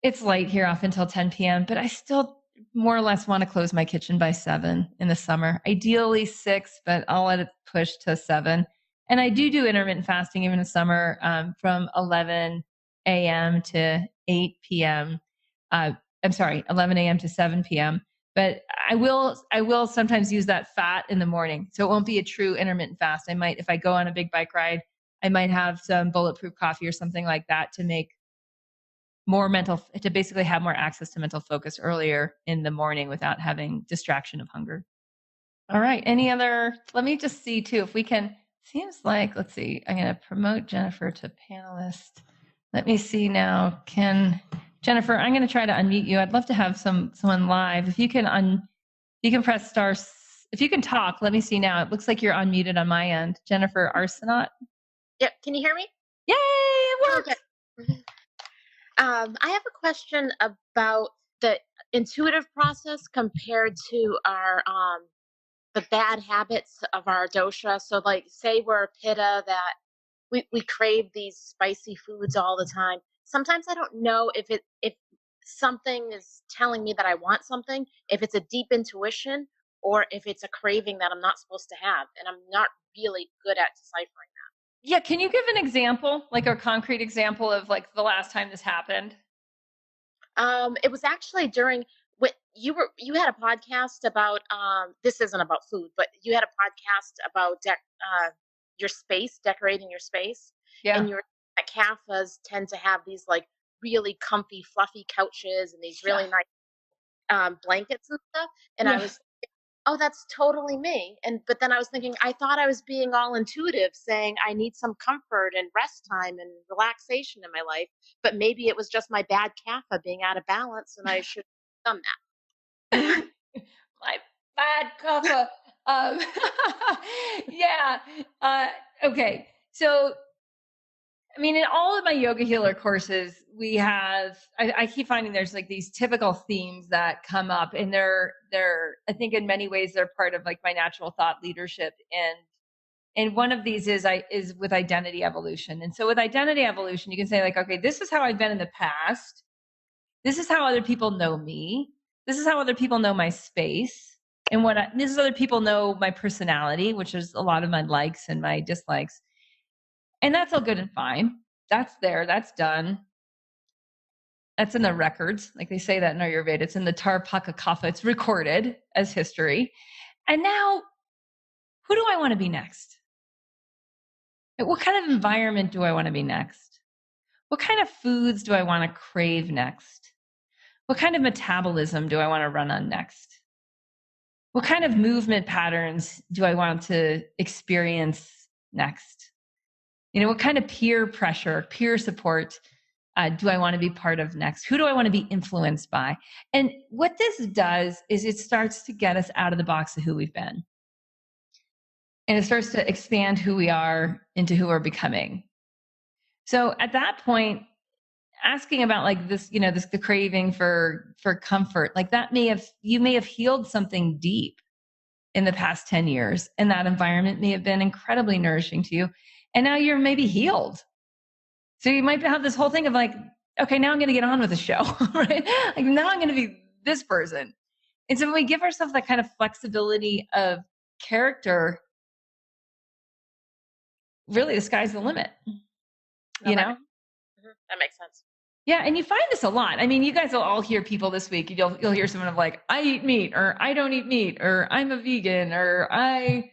It's light here off until 10 p.m., but I still more or less want to close my kitchen by 7 in the summer. Ideally 6, but I'll let it push to 7. And I do intermittent fasting even in the summer, from 11 a.m. to 8 p.m. 11 a.m. to 7 p.m. But I will sometimes use that fat in the morning. So it won't be a true intermittent fast. I might, if I go on a big bike ride, I might have some bulletproof coffee or something like that to make to basically have more access to mental focus earlier in the morning without having distraction of hunger. All right. Let me just see too, if we can, seems like, let's see, I'm going to promote Jennifer to panelist. Let me see now. Jennifer, I'm going to try to unmute you. I'd love to have someone live. If you can press star, if you can talk, let me see now. It looks like you're unmuted on my end. Jennifer Arsenault. Yep. Can you hear me? Yay, it worked. Okay. I have a question about the intuitive process compared to our the bad habits of our dosha. So like say we're a pitta that we crave these spicy foods all the time. Sometimes I don't know if something is telling me that I want something, if it's a deep intuition or if it's a craving that I'm not supposed to have. And I'm not really good at deciphering that. Yeah. Can you give an example, like a concrete example of like the last time this happened? It was actually during what you had a podcast about, this isn't about food, but you had a podcast about your space, decorating your space. Yeah. And that CAFAs tend to have these like really comfy, fluffy couches and these really nice blankets and stuff. And I was, oh, that's totally me. But then I was thinking, I thought I was being all intuitive, saying I need some comfort and rest time and relaxation in my life. But maybe it was just my bad CAFA being out of balance, and I should have done that. My bad CAFA. Yeah. Okay. So, I mean, in all of my Yoga Healer courses, we have, I keep finding there's like these typical themes that come up, and they're, I think in many ways, they're part of like my natural thought leadership. And one of these is with identity evolution. And so with identity evolution, you can say like, okay, this is how I've been in the past. This is how other people know me. This is how other people know my space. And this is other people know my personality, which is a lot of my likes and my dislikes. And that's all good and fine. That's there. That's done. That's in the records. Like they say that in Ayurveda. It's in the Tarpaka Kapha. It's recorded as history. And now, who do I want to be next? What kind of environment do I want to be next? What kind of foods do I want to crave next? What kind of metabolism do I want to run on next? What kind of movement patterns do I want to experience next? What kind of peer pressure, peer support do I want to be part of next? Who do I want to be influenced by? And what this does is it starts to get us out of the box of who we've been. And it starts to expand who we are into who we're becoming. So at that point, asking about like this, the craving for comfort, like you may have healed something deep in the past 10 years. And that environment may have been incredibly nourishing to you. And now you're maybe healed. So you might have this whole thing of like, okay, now I'm going to get on with the show, right? Like now I'm going to be this person. And so when we give ourselves that kind of flexibility of character, really the sky's the limit, you know? That makes sense. Yeah. And you find this a lot. I mean, you guys will all hear people this week. You'll hear someone of like, I eat meat, or I don't eat meat, or I'm a vegan, or I'm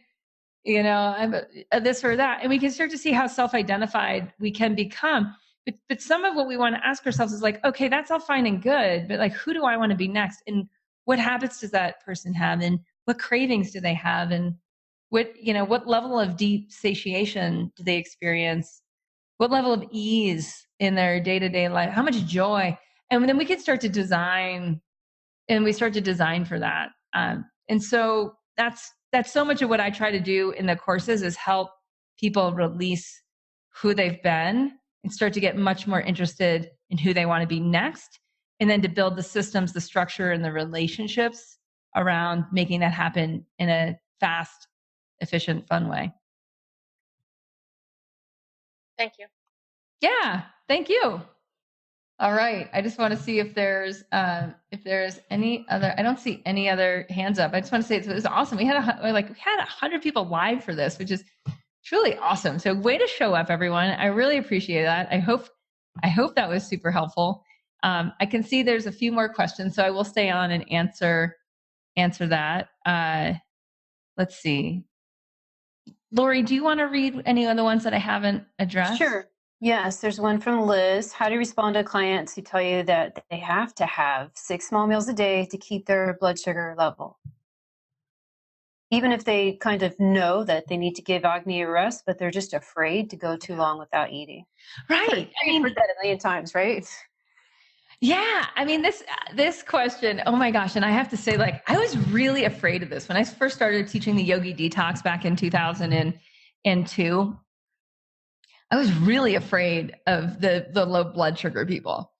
this or that. And we can start to see how self-identified we can become. But some of what we want to ask ourselves is like, okay, that's all fine and good, but like, who do I want to be next? And what habits does that person have? And what cravings do they have? And what level of deep satiation do they experience? What level of ease in their day-to-day life? How much joy? And then we can start to design, and we start to design for that. And so that's so much of what I try to do in the courses is help people release who they've been and start to get much more interested in who they want to be next. And then to build the systems, the structure, and the relationships around making that happen in a fast, efficient, fun way. Thank you. Yeah, thank you. All right. I just want to see if there's any other. I don't see any other hands up. I just want to say it was awesome. We had 100 people live for this, which is truly awesome. So way to show up, everyone. I really appreciate that. I hope that was super helpful. I can see there's a few more questions, so I will stay on and answer that. Let's see. Lori, do you want to read any of the ones that I haven't addressed? Sure. Yes, there's one from Liz. How do you respond to clients who tell you that they have to have 6 small meals a day to keep their blood sugar level? Even if they kind of know that they need to give agony a rest, but they're just afraid to go too long without eating. Right. I've heard that a million times, right? Yeah. I mean, this question, oh my gosh. And I have to say, like, I was really afraid of this when I first started teaching the yogi detox back in 2002. I was really afraid of the low blood sugar people,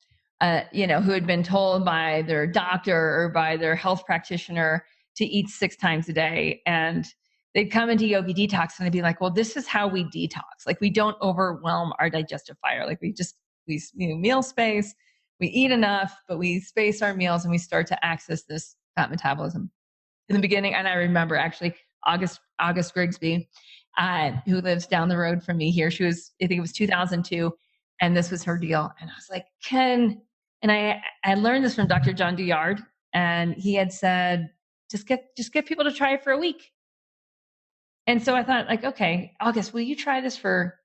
who had been told by their doctor or by their health practitioner to eat 6 times a day. And they'd come into yogi detox and they'd be like, well, this is how we detox. Like, we don't overwhelm our digestive fire. Like, we meal space, we eat enough, but we space our meals and we start to access this fat metabolism. In the beginning, and I remember actually August Grigsby, who lives down the road from me here. I think it was 2002, and this was her deal. And I was like, and I learned this from Dr. John Douillard, and he had said, just get people to try it for a week. And so I thought, like, okay, August, will you try this for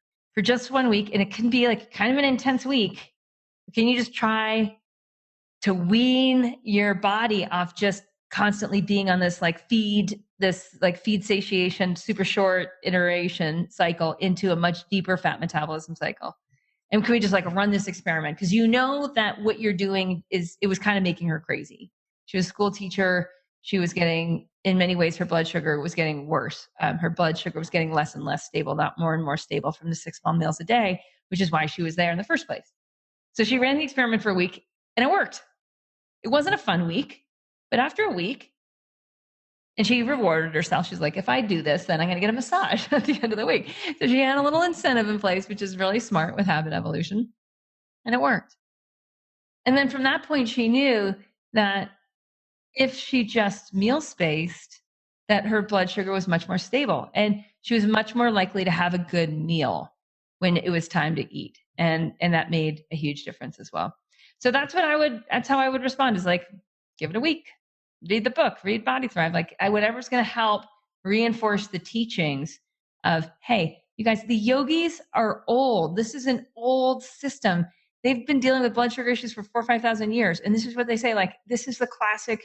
just 1 week? And it can be like kind of an intense week. Can you just try to wean your body off just constantly being on this feed satiation, super short iteration cycle into a much deeper fat metabolism cycle? And can we just run this experiment? Because that what you're doing it was kind of making her crazy. She was a school teacher. She was getting, in many ways, her blood sugar was getting worse. Her blood sugar was getting less and less stable, not more and more stable from the 6 small meals a day, which is why she was there in the first place. So she ran the experiment for a week and it worked. It wasn't a fun week, but after a week, and she rewarded herself. She's like, if I do this, then I'm going to get a massage at the end of the week. So she had a little incentive in place, which is really smart with habit evolution. And it worked. And then from that point, she knew that if she just meal spaced, that her blood sugar was much more stable. And she was much more likely to have a good meal when it was time to eat. And that made a huge difference as well. So that's how I would respond, is give it a week. Read the book, read Body Thrive, whatever's going to help reinforce the teachings of, hey, you guys, the yogis are old. This is an old system. They've been dealing with blood sugar issues for 4,000 or 5,000 years. And this is what they say, this is the classic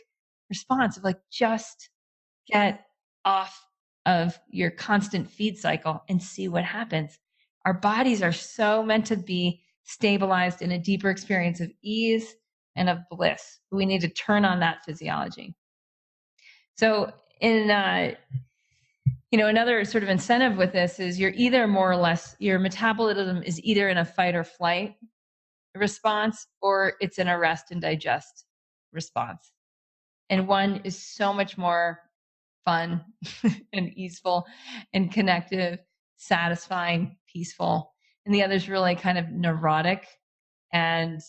response of just get off of your constant feed cycle and see what happens. Our bodies are so meant to be stabilized in a deeper experience of ease and of bliss. We need to turn on that physiology. So another sort of incentive with this is you're either more or less, your metabolism is either in a fight or flight response, or it's in a rest and digest response. And one is so much more fun and easeful and connective, satisfying, peaceful. And the other is really kind of neurotic and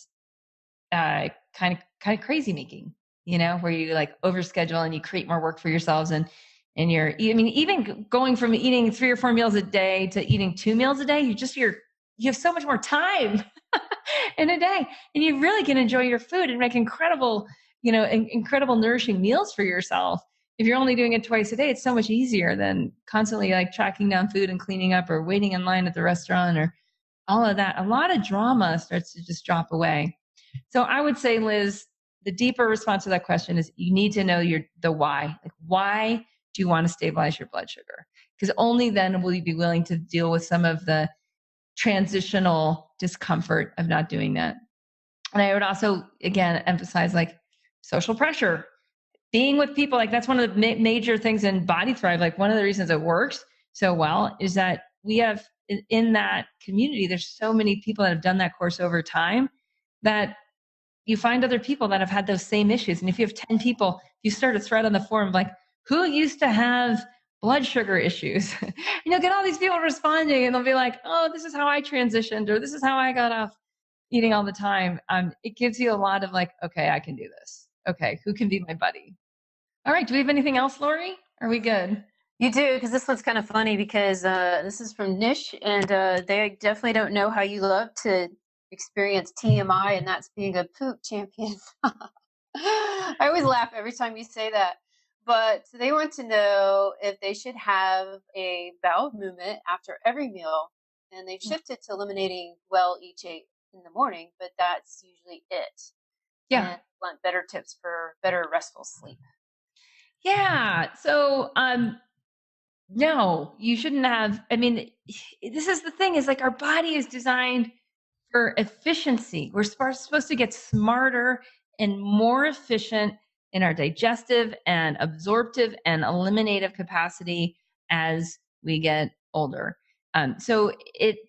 kind of crazy making, where you like overschedule and you create more work for yourselves. And even going from eating 3 or 4 meals a day to eating 2 meals a day, you have so much more time in a day, and you really can enjoy your food and make incredible nourishing meals for yourself. If you're only doing it twice a day, it's so much easier than constantly like tracking down food and cleaning up or waiting in line at the restaurant or all of that. A lot of drama starts to just drop away. So I would say, Liz, the deeper response to that question is you need to know the why. Like, why do you want to stabilize your blood sugar? Because only then will you be willing to deal with some of the transitional discomfort of not doing that. And I would also, again, emphasize like social pressure, being with people. Like that's one of the major things in Body Thrive. Like one of the reasons it works so well is that we have in that community, there's so many people that have done that course over time that you find other people that have had those same issues. And if you have 10 people, you start a thread on the forum like, who used to have blood sugar issues? And you'll get all these people responding and they'll be like, oh, this is how I transitioned, or this is how I got off eating all the time. It gives you a lot of like, okay, I can do this. Okay, who can be my buddy? All right, do we have anything else, Lori? Are we good? You do, because this one's kind of funny because this is from Nish, and they definitely don't know how you love to experience TMI, and that's being a poop champion. I always laugh every time you say that. But they want to know if they should have a bowel movement after every meal, and they've shifted to eliminating each 8 in the morning, but that's usually it. Yeah. And want better tips for better restful sleep. Yeah. So, no, you shouldn't have. I mean, this is the thing is like our body is designed for efficiency. We're supposed to get smarter and more efficient in our digestive and absorptive and eliminative capacity as we get older. So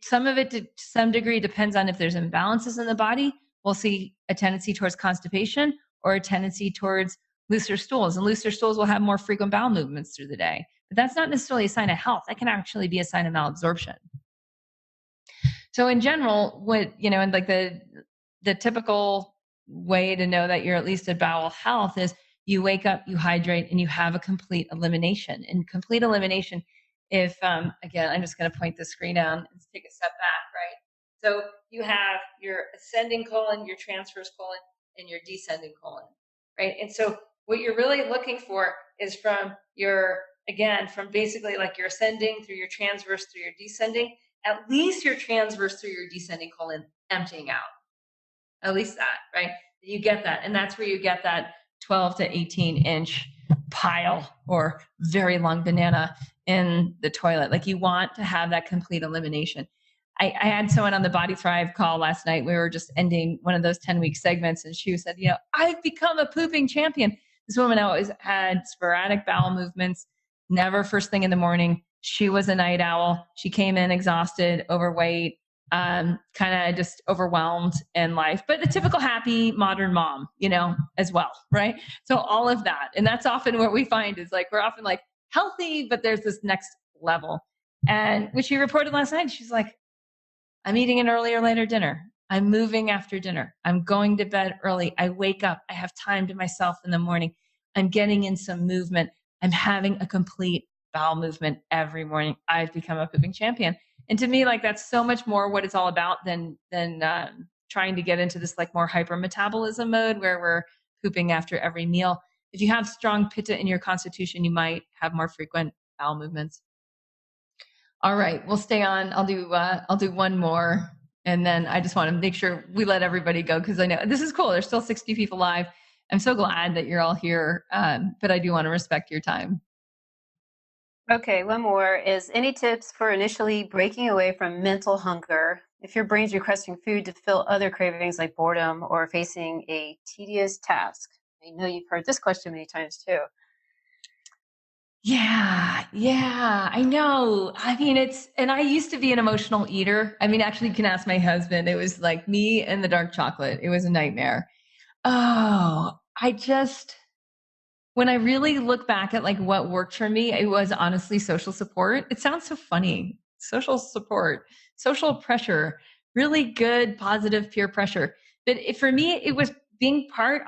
some of it to some degree depends on if there's imbalances in the body. We'll see a tendency towards constipation or a tendency towards looser stools, and looser stools will have more frequent bowel movements through the day. But that's not necessarily a sign of health. That can actually be a sign of malabsorption. So in general, and like the typical way to know that you're at least at bowel health is you wake up, you hydrate, and you have a complete elimination. And complete elimination, if, again, I'm just going to point the screen down and take a step back, right? So you have your ascending colon, your transverse colon, and your descending colon, right? And so what you're really looking for is from basically like your ascending through your transverse through your descending, at least your transverse through your descending colon emptying out. At least that, right? You get that. And that's where you get that 12 to 18 inch pile or very long banana in the toilet. Like you want to have that complete elimination. I had someone on the Body Thrive call last night. We were just ending one of those 10-week segments, and she said, I've become a pooping champion. This woman always had sporadic bowel movements, never first thing in the morning. She was a night owl. She came in exhausted, overweight, kind of just overwhelmed in life, but a typical happy modern mom, as well, right? So all of that. And that's often what we find is like, we're often like healthy, but there's this next level. And when she reported last night, she's like, I'm eating an early or later dinner. I'm moving after dinner. I'm going to bed early. I wake up. I have time to myself in the morning. I'm getting in some movement. I'm having a complete bowel movement every morning. I've become a pooping champion. And to me, like that's so much more what it's all about than trying to get into this like more hypermetabolism mode where we're pooping after every meal. If you have strong pitta in your constitution, you might have more frequent bowel movements. All right, we'll stay on. I'll do one more, and then I just want to make sure we let everybody go because I know this is cool. There's still 60 people live. I'm so glad that you're all here, but I do want to respect your time. Okay, one more is any tips for initially breaking away from mental hunger if your brain's requesting food to fill other cravings like boredom or facing a tedious task? I know you've heard this question many times too. Yeah, I know. I mean, and I used to be an emotional eater. I mean, actually, you can ask my husband. It was like me and the dark chocolate. It was a nightmare. Oh, when I really look back at like what worked for me, it was honestly social support. It sounds so funny. Social support, social pressure, really good, positive peer pressure. But for me, it was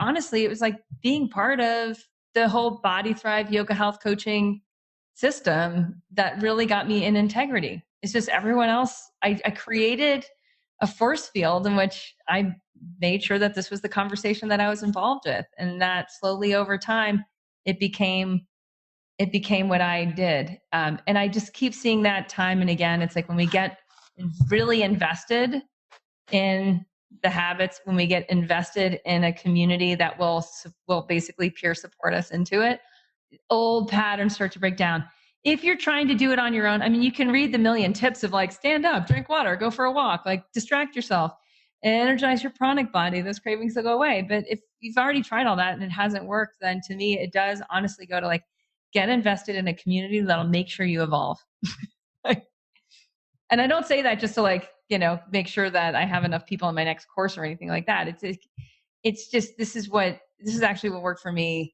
honestly, it was like being part of the whole Body Thrive yoga health coaching system that really got me in integrity. It's just everyone else. I created a force field in which I made sure that this was the conversation that I was involved with. And that slowly over time, it became what I did. And I just keep seeing that time and again. It's like when we get really invested in the habits, when we get invested in a community that will basically peer support us into it, old patterns start to break down. If you're trying to do it on your own, I mean, you can read the million tips of like, stand up, drink water, go for a walk, like distract yourself, energize your pranic body. Those cravings will go away. But if you've already tried all that and it hasn't worked, then to me, it does honestly go to like, get invested in a community that'll make sure you evolve. And I don't say that just to like, make sure that I have enough people in my next course or anything like that. It's just, this is actually what worked for me.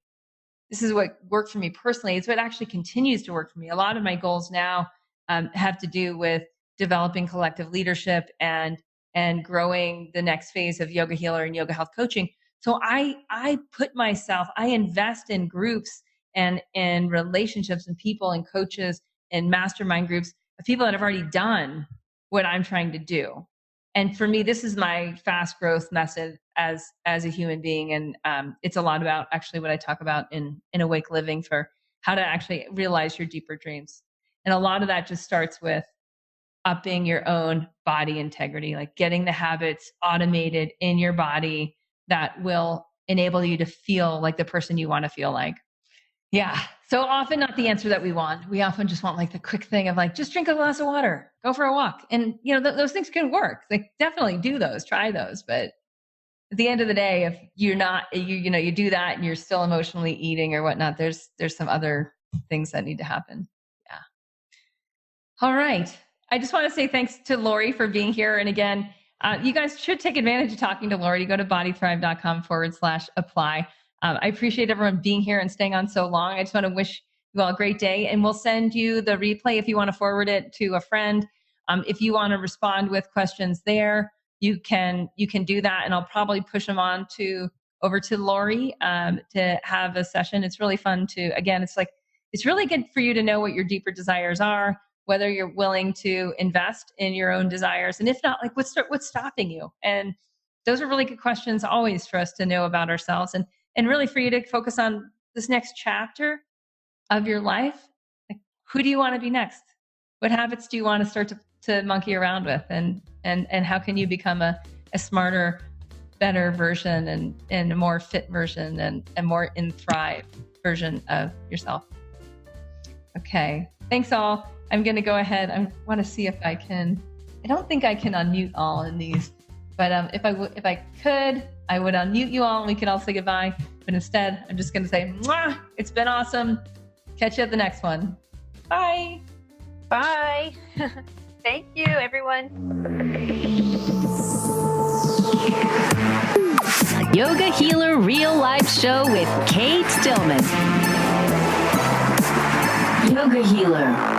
This is what worked for me personally. It's what actually continues to work for me. A lot of my goals now have to do with developing collective leadership and growing the next phase of yoga healer and yoga health coaching. So I invest in groups and in relationships and people and coaches and mastermind groups of people that have already done what I'm trying to do. And for me, this is my fast growth method as a human being. And it's a lot about actually what I talk about in Awake Living for how to actually realize your deeper dreams. And a lot of that just starts with upping your own body integrity, like getting the habits automated in your body that will enable you to feel like the person you want to feel like. Yeah. So often not the answer that we want. We often just want like the quick thing of like, just drink a glass of water, go for a walk. And, those things can work. Like definitely do those, try those. But at the end of the day, if you're not, you do that and you're still emotionally eating or whatnot, there's some other things that need to happen. Yeah. All right. I just want to say thanks to Lori for being here. And again, you guys should take advantage of talking to Lori. Go to bodythrive.com/apply. I appreciate everyone being here and staying on so long. I just want to wish you all a great day, and we'll send you the replay if you want to forward it to a friend. If you want to respond with questions there, you can do that, and I'll probably push them over to Lori to have a session. It's really fun it's really good for you to know what your deeper desires are, whether you're willing to invest in your own desires, and if not, like what's stopping you. And those are really good questions always for us to know about ourselves, and really for you to focus on this next chapter of your life. Like, who do you want to be next? What habits do you want to start to monkey around with? And how can you become a smarter, better version and a more fit version and a more in thrive version of yourself? Okay. Thanks all. I'm going to go ahead. I want to see if I don't think I can unmute all in these, but if I could, I would unmute you all and we could all say goodbye. But instead, I'm just going to say, mwah, it's been awesome. Catch you at the next one. Bye. Bye. Thank you, everyone. Yoga Healer Real Life Show with Kate Stillman. Yoga Healer.